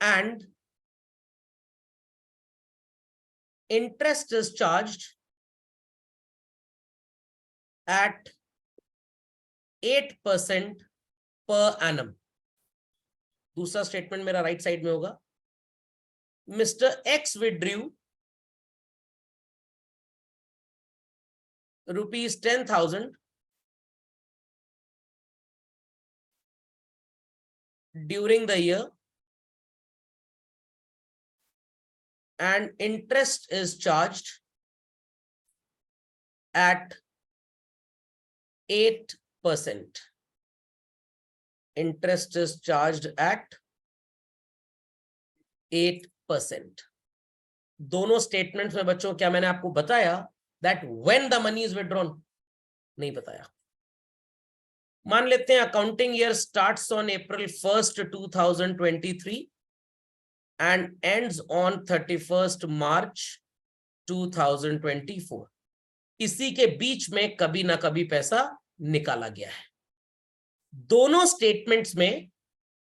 A: and interest is charged at 8% per annum। दूसरा स्टेटमेंट मेरा राइट साइड में होगा, mister x withdrew rupees 10,000 during the year and interest is charged at 8%। interest is charged at 8%। दोनों स्टेटमेंट्स में बच्चों क्या मैंने आपको बताया that when the money is withdrawn? नहीं बताया। मान लेते हैं accounting year starts on April 1st 2023 and ends on 31st March 2024। इसी के बीच में कभी ना कभी पैसा निकाला गया है। दोनों स्टेटमेंट्स में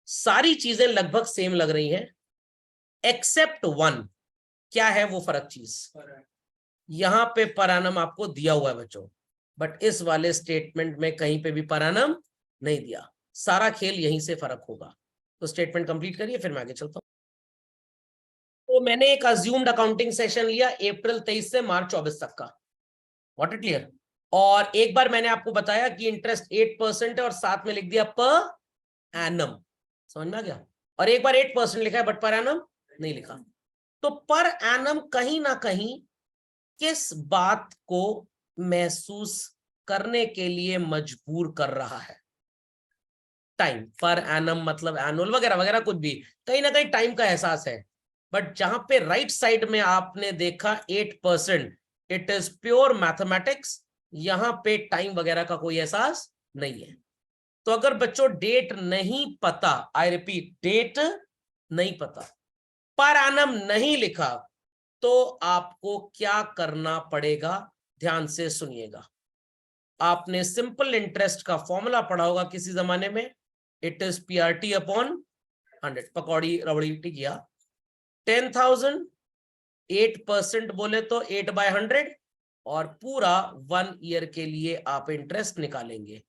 A: सारी चीजें लगभग सेम लग रही हैं, एक्सेप्ट वन। क्या है वो फर्क चीज? यहां पे पर एनम आपको दिया हुआ है बच्चों, बट इस वाले स्टेटमेंट में कहीं पे भी पर एनम नहीं दिया। सारा खेल यहीं से फर्क होगा। तो स्टेटमेंट कंप्लीट करिए, फिर मैं आगे चलता हूं। तो मैंने एक अज्यूम्ड अकाउंटिंग सेशन लिया April 23 से March 24 तक का। What it clear? और एक बार मैंने आपको बताया कि इंटरेस्ट 8% है और साथ में लिख दिया पर एनम। समझ में आ गया? और एक बार 8% लिखा है बट पर एनम नहीं लिखा। तो पर एनम कहीं ना कहीं किस बात को महसूस करने के लिए मजबूर कर रहा है? टाइम, पर एनम मतलब एनुअल वगैरह वगैरह, कुछ भी, कहीं ना कहीं टाइम का एहसास है। बट जहां पे राइट साइड में आपने देखा 8%, इट इज प्योर मैथमेटिक्स, यहां पे टाइम वगैरह का कोई एहसास नहीं है। तो अगर बच्चों डेट नहीं पता, आई रिपीट, डेट नहीं पता, पर एनम नहीं लिखा, तो आपको क्या करना पड़ेगा? ध्यान से सुनिएगा। आपने सिंपल इंटरेस्ट का फॉर्मूला पढ़ा होगा किसी जमाने में, इट इज PRT अपॉन 100, पकौड़ी रबड़ी टिकिया। 10,000, 8% बोले तो 8/100, और पूरा 1 ईयर के लिए आप इंटरेस्ट निकालेंगे।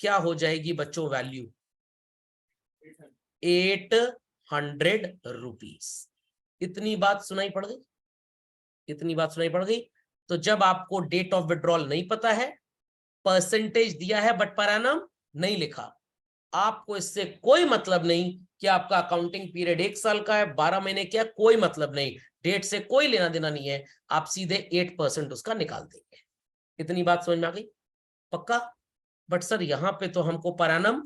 A: क्या हो जाएगी बच्चों वैल्यू? 800 रुपीज। इतनी बात सुनाई पड़ गई? इतनी बात सुनाई पड़ गई? तो जब आपको डेट ऑफ विड्रॉल नहीं पता है, परसेंटेज दिया है बट पर एनम नहीं लिखा, आपको इससे कोई मतलब नहीं कि आपका अकाउंटिंग पीरियड 1 साल का है, 12 महीने क्या, कोई मतलब नहीं, डेट से कोई लेना देना नहीं है, आप सीधे 8% उसका निकाल देंगे। इतनी बात समझ में आ गई? पक्का? बट सर यहां पे तो हमको पर एनम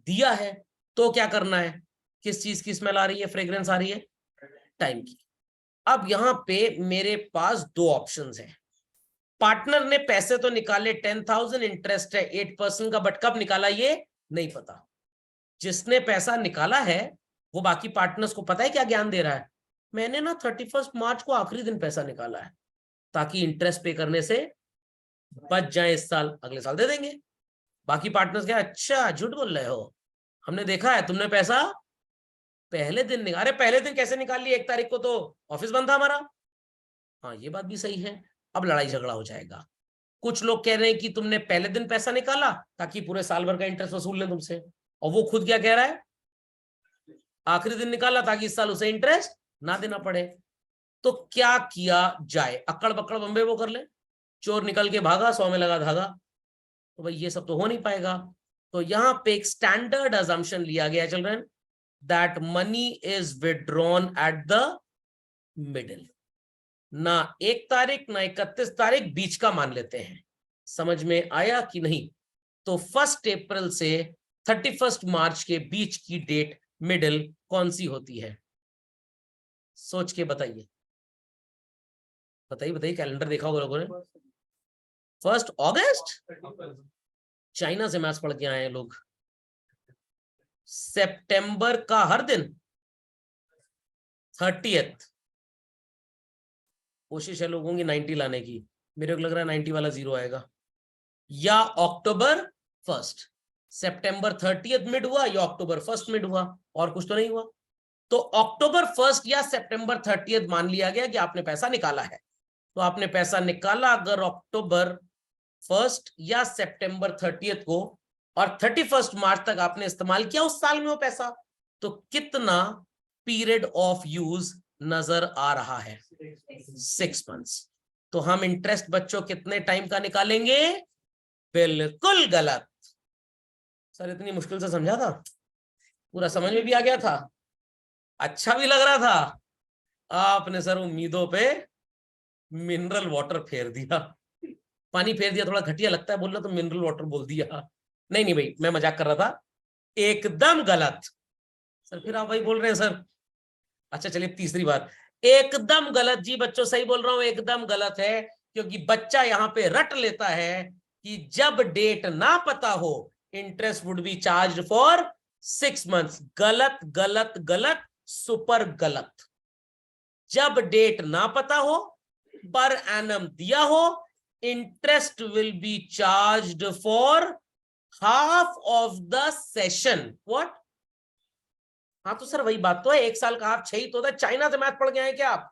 A: दिया है, तो क्या करना है? किस चीज की स्मेल आ रही है, फ्रेग्रेंस आ रही है? टाइम की। अब यहां पे मेरे पास दो ऑप्शंस हैं। पार्टनर ने पैसे तो निकाले, 10,000 इंटरेस्ट है 8% का, बट कब निकाला ये नहीं पता। जिसने पैसा निकाला है वो बाकी पार्टनर्स को पता है क्या ज्ञान दे रहा है? मैंने ना 31 मार्च को आखिरी दिन पैसा निकाला है, ताकि इंटरेस्ट पे करने से बच जाए, इस साल अगले साल दे देंगे। बाकी पार्टनर्स क्या, अच्छा झूठ बोल रहे हो, हमने देखा है तुमने पैसा पहले दिन निकाल। अरे पहले दिन कैसे निकाल लिया, 1 तारीख को तो ऑफिस बंद था हमारा। हाँ ये बात भी सही है। अब लड़ाई झगड़ा हो जाएगा। कुछ लोग कह रहे हैं कि तुमने पहले दिन पैसा निकाला ताकि पूरे साल भर का इंटरेस्ट वसूल लें तुमसे, और वो खुद क्या कह रहा है, आखिरी दिन निकाला ताकि इस साल उसे इंटरेस्ट ना देना पड़े। तो क्या किया जाए? अक्कड़ बक्कड़ बम्बे वो कर ले, चोर निकल के भागा 100 में लगा धागा, तो भाई ये सब तो हो नहीं पाएगा। तो यहां पे एक स्टैंडर्ड अजम्पशन लिया गया children, that money is withdrawn at the middle. ना 1 तारीख ना 31 तारीख, बीच का मान लेते हैं। समझ में आया कि नहीं? तो 1 अप्रैल से 31 मार्च के बीच की डेट मिडिल कौन सी होती है? सोच के बताइए, बताइए बताइए, कैलेंडर देखा होगा लोगों ने। 1 अगस्त, चाइना से मैथ्स पढ़ के आए हैं लोग। सितंबर का हर दिन 30th, कोशिश है लोगों की 90 लाने की, मेरे को लग रहा है 90 वाला 0 आएगा। या अक्टूबर 1, सितंबर 30th मिड हुआ या अक्टूबर 1 मिड हुआ, और कुछ तो नहीं हुआ। तो अक्टूबर 1 या सितंबर 30th मान लिया गया कि आपने पैसा निकाला है। तो आपने पैसा निकाला अगर अक्टूबर 1 या सितंबर 30th को, और 31 मार्च तक आपने इस्तेमाल किया उस साल में वो पैसा, तो कितना पीरियड ऑफ यूज नजर आ रहा है? 6 मंथ्स। तो हम इंटरेस्ट बच्चों कितने टाइम का निकालेंगे? बिल्कुल गलत। सर इतनी मुश्किल से समझा था, पूरा समझ में भी आ गया था, अच्छा भी लग रहा था, आपने सर उम्मीदों पे मिनरल वाटर फेर दिया। पानी फेर दिया थोड़ा घटिया लगता है बोलना, तो मिनरल वाटर बोल दिया। नहीं नहीं भाई, मैं मजाक कर रहा था, एकदम गलत। सर फिर आप भाई बोल रहे हैं सर, अच्छा चलिए तीसरी बात, एकदम गलत जी बच्चों, सही बोल रहा हूं, एकदम गलत है। क्योंकि बच्चा यहां पे रट लेता है कि जब डेट ना पता हो interest would be charge for 6 months. गलत गलत गलत, सुपर गलत। जब डेट ना पता हो, पर एनम दिया हो, interest will B charged for half of the session. What? हाँ तो सर वही बात तो है, 1 साल का हाफ 6 ही तो होता है। चाइना से मैथ पढ़ के आए क्या आप?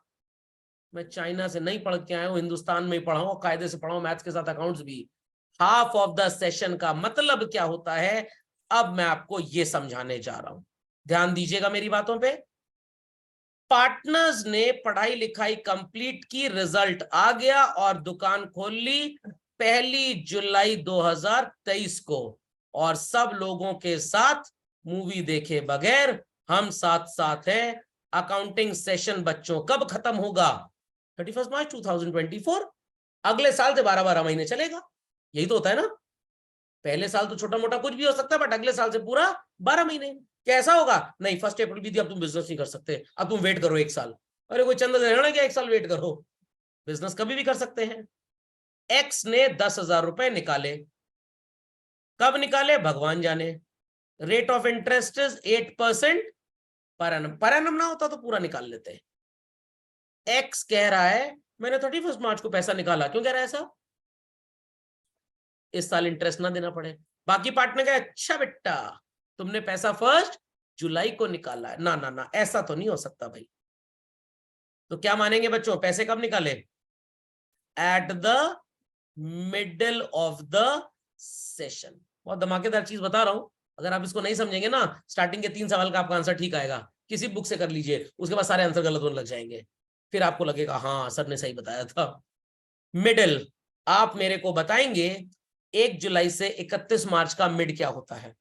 A: मैं चाइना से नहीं पढ़ के आया हूं, हिंदुस्तान में ही पढ़ा हूं, कायदे से पढ़ा हूं, मैथ्स के साथ अकाउंट्स भी। हाफ ऑफ द सेशन का मतलब क्या होता है, अब मैं आपको ये समझाने जा रहा हूं, ध्यान दीजिएगा मेरी बातों पे। पार्टनर्स ने पढ़ाई लिखाई कंप्लीट की, रिजल्ट आ गया और दुकान खोल ली 1 जुलाई 2023 को, और सब लोगों के साथ मूवी देखे बगैर हम साथ साथ हैं। अकाउंटिंग सेशन बच्चों कब खत्म होगा? 31 मार्च 2024, अगले साल से 12 महीने चलेगा। यही तो होता है ना, पहले साल तो छोटा मोटा कुछ भी हो सकता है, बट अगले साल से पूरा 12 महीने। कैसा होगा? नहीं, 1 अप्रैल भी दी, अब तुम बिजनेस नहीं कर सकते, अब तुम वेट करो 1 साल। अरे कोई चंदा दे रहा क्या 1 साल वेट करो? बिजनेस कभी भी कर सकते हैं। एक्स ने 10,000 रुपए निकाले, कब निकाले भगवान जाने। Rate of interest is 8% per annum. Per annum ना होता तो पूरा निकाल लेते। एक्स कह रहा है मैंने 31 मार्च को पैसा निकाला, क्यों कह रहा है ऐसा? इस साल इंटरेस्ट ना देना पड़े। बाकी पार्टनर कहे अच्छा बेटा तुमने पैसा 1 जुलाई को निकाला है। ना ना ना, ऐसा तो नहीं हो सकता भाई। तो क्या मानेंगे बच्चों, पैसे कब निकाले? At the middle of the session. बहुत धमाकेदार चीज बता रहा हूं, अगर आप इसको नहीं समझेंगे ना, स्टार्टिंग के 3 सवाल का आपका आंसर ठीक आएगा, किसी बुक से कर लीजिए, उसके बाद सारे आंसर गलत होने लग जाएंगे, फिर आपको लगेगा हाँ सर ने सही बताया था। मिडल, आप मेरे को बताएंगे 1 जुलाई से 31 मार्च का मिड क्या होता है?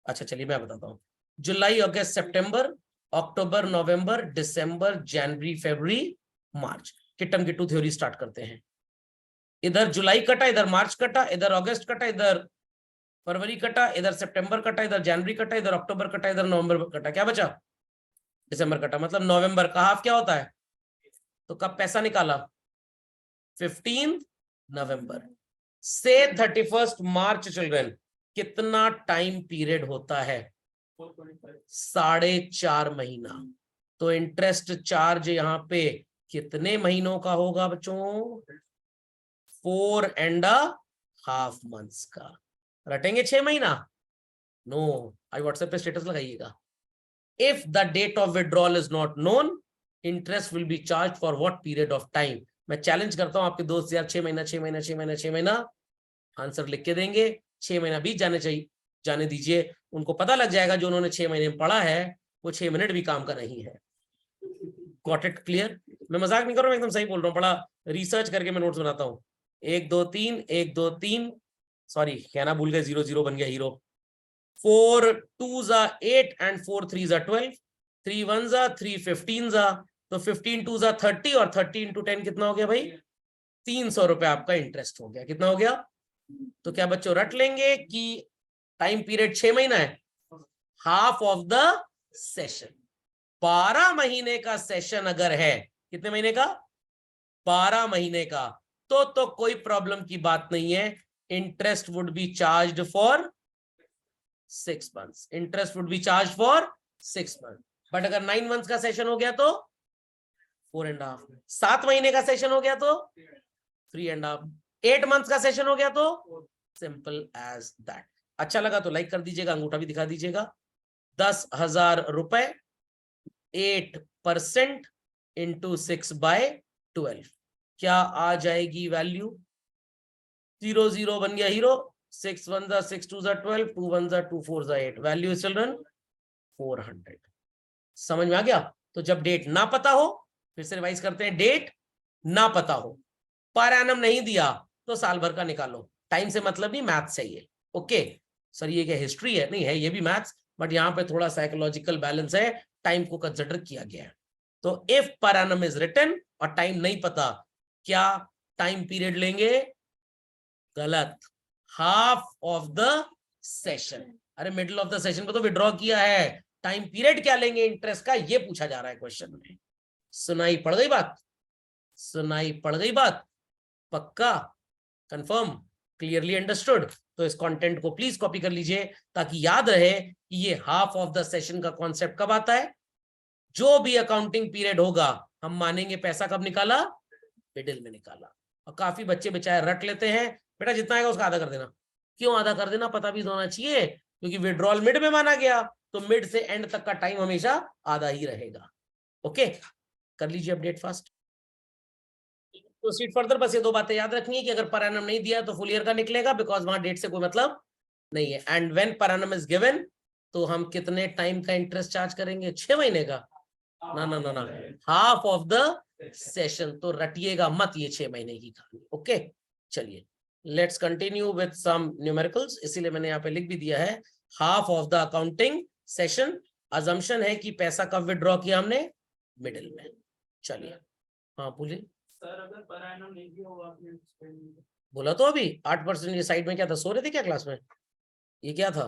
A: अच्छा चलिए मैं बताता हूं। जुलाई, अगस्त, सितंबर, अक्टूबर, नवंबर, दिसंबर, जनवरी, फरवरी, मार्च की टर्म की 2 थ्योरी स्टार्ट करते हैं। इधर जुलाई कटा, इधर मार्च कटा, इधर अगस्त कटा, इधर फरवरी कटा, इधर सितंबर कटा, इधर जनवरी कटा, इधर अक्टूबर कटा, इधर नवंबर कटा, क्या बचा? दिसंबर कटा। मतलब नवंबर का हाफ क्या होता है? तो कब पैसा निकाला? 15 नवंबर से 31 मार्च। चिल्ड्रन, कितना टाइम पीरियड होता है? 4.5 महीना। तो इंटरेस्ट चार्ज यहां पे कितने महीनों का होगा बच्चों? 4.5 मंथ्स का। रटेंगे 6 महीना? नो, आई व्हाट्सएप पे स्टेटस लगाइएगा। If the date of withdrawal is not known, interest will be charge for what period of time. मैं चैलेंज करता हूं आपके दोस्त यार, 6 महीना 6 महीना 6 महीना 6 महीना आंसर लिख के देंगे। 6 महीना बीत जाने चाहिए, जाने दीजिए, उनको पता लग जाएगा जो उन्होंने 6 महीने में पढ़ा है वो 6 मिनट भी काम का नहीं है। Got it clear? मैं मजाक नहीं कर रहा हूं, एकदम सही बोल रहा हूँ, बड़ा रिसर्च करके मैं नोट्स बनाता हूँ। 1 2 3 1 2 3, सॉरी कहना भूल गए, 0 0 बन गया hero. 4 2s are 8 and 4 3s are 12, 3 1s are 3 15s are, तो 15 2s are 30 और 30 into 10 कितना हो गया भाई? 300 रुपए आपका इंटरेस्ट हो गया। कितना हो गया? तो क्या बच्चों रट लेंगे कि टाइम पीरियड 6 महीना है? Half of the session. 12 महीने का सेशन अगर है, कितने महीने का? 12 महीने का। तो कोई प्रॉब्लम की बात नहीं है। Interest would be charged for 6 months। Interest would be charge for 6 months। But अगर 9 months का सेशन हो गया तो 4.5। 7 महीने का सेशन हो गया तो 3.5। 8 months का सेशन हो गया तो सिंपल एज दैट। अच्छा लगा तो लाइक कर दीजिएगा, अंगूठा भी दिखा दीजिएगा। 10,000 रुपए 8% इंटू 6/12, क्या आ जाएगी वैल्यू? 0 0 बन गया hero. 6 1s are 6 2s are 12, 2 1s are 2 4s are 8। Value is children 400। समझ में आ गया? तो जब डेट ना पता हो, फिर से रिवाइज करते हैं, डेट ना पता हो, पर एनम नहीं दिया, तो साल भर का निकालो। टाइम से मतलब नहीं, मैथ्स चाहिए। ओके सर ये क्या हिस्ट्री है? नहीं है, ये भी मैथ्स, बट यहाँ पे थोड़ा साइकोलॉजिकल बैलेंस है, टाइम को कंसिडर किया गया है। तो if per annum is written और टाइम नहीं पता, क्या टाइम पीरियड लेंगे? गलत, हाफ ऑफ द सेशन। अरे मिडिल ऑफ द सेशन को तो विड्रॉ किया है, टाइम पीरियड क्या लेंगे इंटरेस्ट का, ये पूछा जा रहा है क्वेश्चन में। सुनाई पड़ गई बात? सुनाई पड़ गई बात? पक्का? कंफर्म? Clearly understood? तो इस कंटेंट को प्लीज कॉपी कर लीजिए ताकि याद रहे कि ये हाफ ऑफ द सेशन का कॉन्सेप्ट कब आता है। जो भी अकाउंटिंग पीरियड होगा हम मानेंगे पैसा कब निकाला? मिडिल में निकाला। और काफी बच्चे बेचारे रट लेते हैं, बेटा जितना आएगा उसका आधा कर देना। क्यों आधा कर देना? पता भी होना चाहिए, क्योंकि विड्रॉल मिड में माना गया, तो मिड से एंड तक का टाइम हमेशा आधा ही रहेगा। ओके कर लीजिए अपडेट फास्ट। तो सीट फर्दर बस ये 2 बातें याद रखनी है कि अगर पर एनम नहीं दिया तो फुल ईयर का निकलेगा, बिकॉज वहां डेट से कोई मतलब नहीं है। एंड व्हेन पर एनम इज गिवन, तो हम कितने टाइम का इंटरेस्ट चार्ज करेंगे? 6 महीने का? ना ना ना ना, हाफ ऑफ द सेशन। तो रटिएगा मत ये 6 महीने की कहानी। ओके चलिए let's continue with some numericals. इसीलिए मैंने यहाँ पे लिख भी दिया है half of the accounting session. Assumption है कि पैसा कब विड्रॉ किया हमने? मिडिल में। चलिए हाँ बोलिए।
B: सर अगर पर एनम नहीं किया होगा आपने spend-
A: बोला तो अभी 8%। ये साइड में क्या था, सो रहे थे क्या क्लास में? ये क्या था?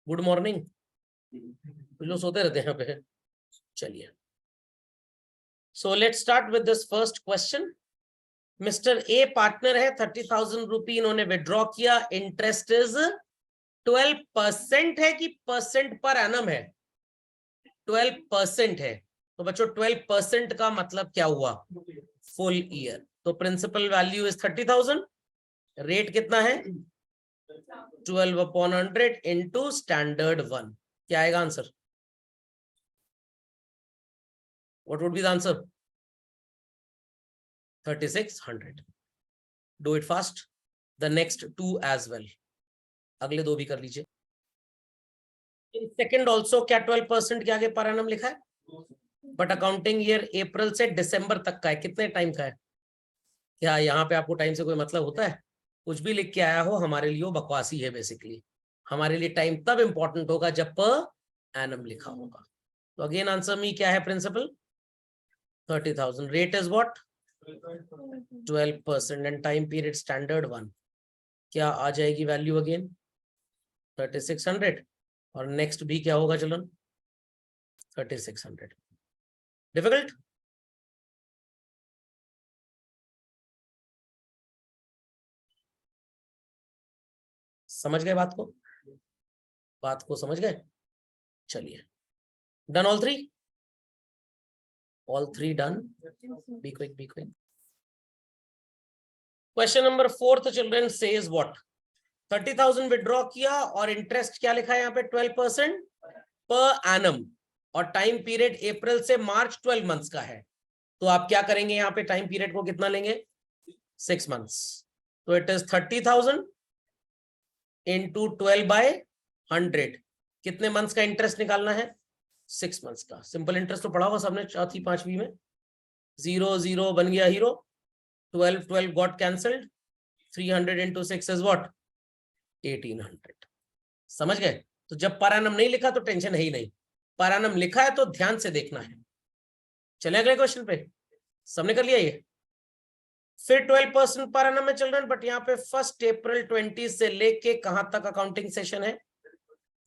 A: Good morning. कुछ लोग सोते रहते हैं यहाँ पे। चलिए, so let's start with this first question. Mister A partner है, 30,000 रुपी इन्होंने विड्रॉ किया। इंटरेस्ट इज 12% है कि परसेंट पर एनम है? 12% है। तो बच्चों 12% का मतलब क्या हुआ? Full year. तो प्रिंसिपल वैल्यू इज 30,000। रेट कितना है? 12/100 इंटू स्टैंडर्ड 1। क्या आएगा answer? What would be the answer? 3600। Do it fast. The next two as well. अगले दो भी कर लीजिए। इन सेकेंड ऑल्सो क्या 12% के आगे पर एनम लिखा है? बट अकाउंटिंग ईयर अप्रैल से दिसंबर तक का है। कितने टाइम का है? क्या यहाँ पे आपको टाइम से कोई मतलब होता है? कुछ भी लिख के आया हो हमारे लिए वो बकवासी है बेसिकली। हमारे लिए टाइम तब इंपॉर्टेंट होगा जब पर एनम लिखा होगा। तो अगेन आंसर मी क्या है principal? 30,000। Rate is what? 12% and time period standard 1। क्या आ जाएगी वैल्यू अगेन? 3600। और नेक्स्ट भी क्या होगा चलन? 3600। डिफिकल्ट? समझ गए बात को? बात को समझ गए? चलिए, done all three? All three done? Be quick, be quick. Question number 4 children says what? 30,000 withdraw किया और इंटरेस्ट क्या लिखा है यहाँ पे? 12% पर एनम। और टाइम पीरियड अप्रैल से मार्च 12 मंथ्स का है। तो आप क्या करेंगे यहाँ पे? टाइम पीरियड को कितना लेंगे? 6 मंथ्स। तो इट इज 30,000 इंटू 12/100। कितने मंथ्स का इंटरेस्ट निकालना है? 6 मंथ्स का। सिंपल इंटरेस्ट तो पढ़ा होगा सबने चौथी पांचवी में। 0 0 बन गया hero. 12 12 got cancelled. 300 into 6 is what? 1800। समझ गए? तो जब पर एनम नहीं लिखा तो टेंशन है ही नहीं। पर एनम लिखा है तो ध्यान से देखना है। चले अगले क्वेश्चन पे। सबने कर लिया ये? फिर 12% पर एनम में चल रहे हैं, बट यहाँ पे 1 अप्रैल 20 से लेके कहां तक अकाउंटिंग सेशन है?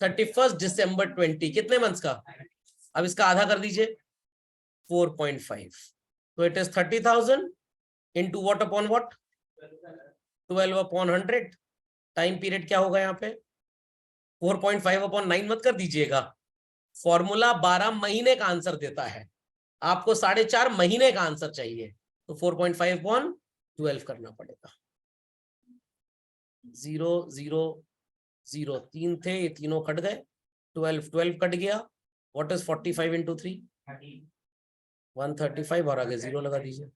A: 31 दिसंबर 20। कितने मंथ्स का? अब इसका आधा कर दीजिए, 4.5। तो it is 30,000 into what upon what? 12/100। Time period क्या होगा यहाँ पे? 4.5/9 मत कर दीजिएगा। फॉर्मूला 12 महीने का आंसर देता है, आपको 4.5 महीने का आंसर चाहिए। तो 4.5/12 करना पड़ेगा। 0 0 0 3 थे, ये तीनों कट गए। 12 12 कट गया। What is 45 into 3? 135। और आगे 0 लगा दीजिए।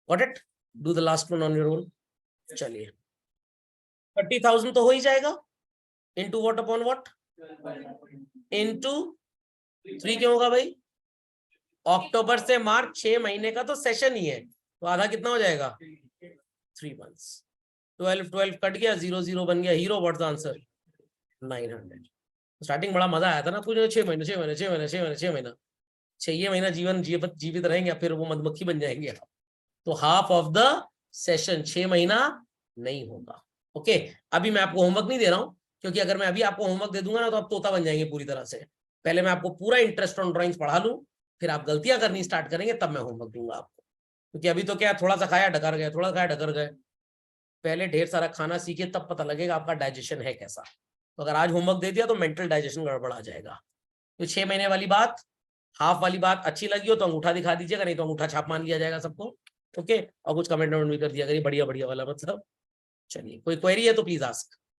A: Got it? Do the last one on your own. चलिए, 30,000 तो हो ही जाएगा। Into what upon what? Into 3 क्यों होगा भाई? अक्टूबर से मार्च 6 महीने का तो सेशन ही है, तो आधा कितना हो जाएगा? 3 मंथ्स। 12 12 कट गया, 0 0 बन गया hero. What's the answer? 900। Starting बड़ा मजा आया था ना, कुछ 6 महीने 6 महीने 6 महीने 6 महीने 6 महीना 6 महीना जीवन जीवित रहेंगे, फिर वो मधुमक्खी बन जाएंगे। तो हाफ ऑफ द सेशन 6 महीना नहीं होगा। ओके, अभी मैं आपको होमवर्क नहीं दे रहा हूं, क्योंकि अगर मैं अभी आपको होमवर्क दे दूंगा ना तो आप तोता बन जाएंगे पूरी तरह से। पहले मैं आपको पूरा इंटरेस्ट ऑन ड्राइंग्स पढ़ा लूं, फिर आप गलतियां करनी स्टार्ट करेंगे, तब मैं होमवर्क दूंगा आपको। क्योंकि अभी तो क्या, थोड़ा सा खाया डकर गए, थोड़ा खाया डकर गए। पहले ढेर सारा खाना सीखे, तब पता लगेगा आपका डाइजेशन है कैसा। तो अगर आज होमवर्क दे दिया तो मेंटल डाइजेशन गड़बड़ आ जाएगा। तो 6 महीने वाली बात, हाफ वाली बात अच्छी लगी हो तो अंगूठा दिखा दीजिएगा, नहीं तो अंगूठा छाप मान लिया जाएगा सबको। ओके, और कुछ कमेंट भी कर दिया करिए बढ़िया बढ़िया वाला मतलब। चलिए, कोई क्वेरी है तो प्लीज आस्क।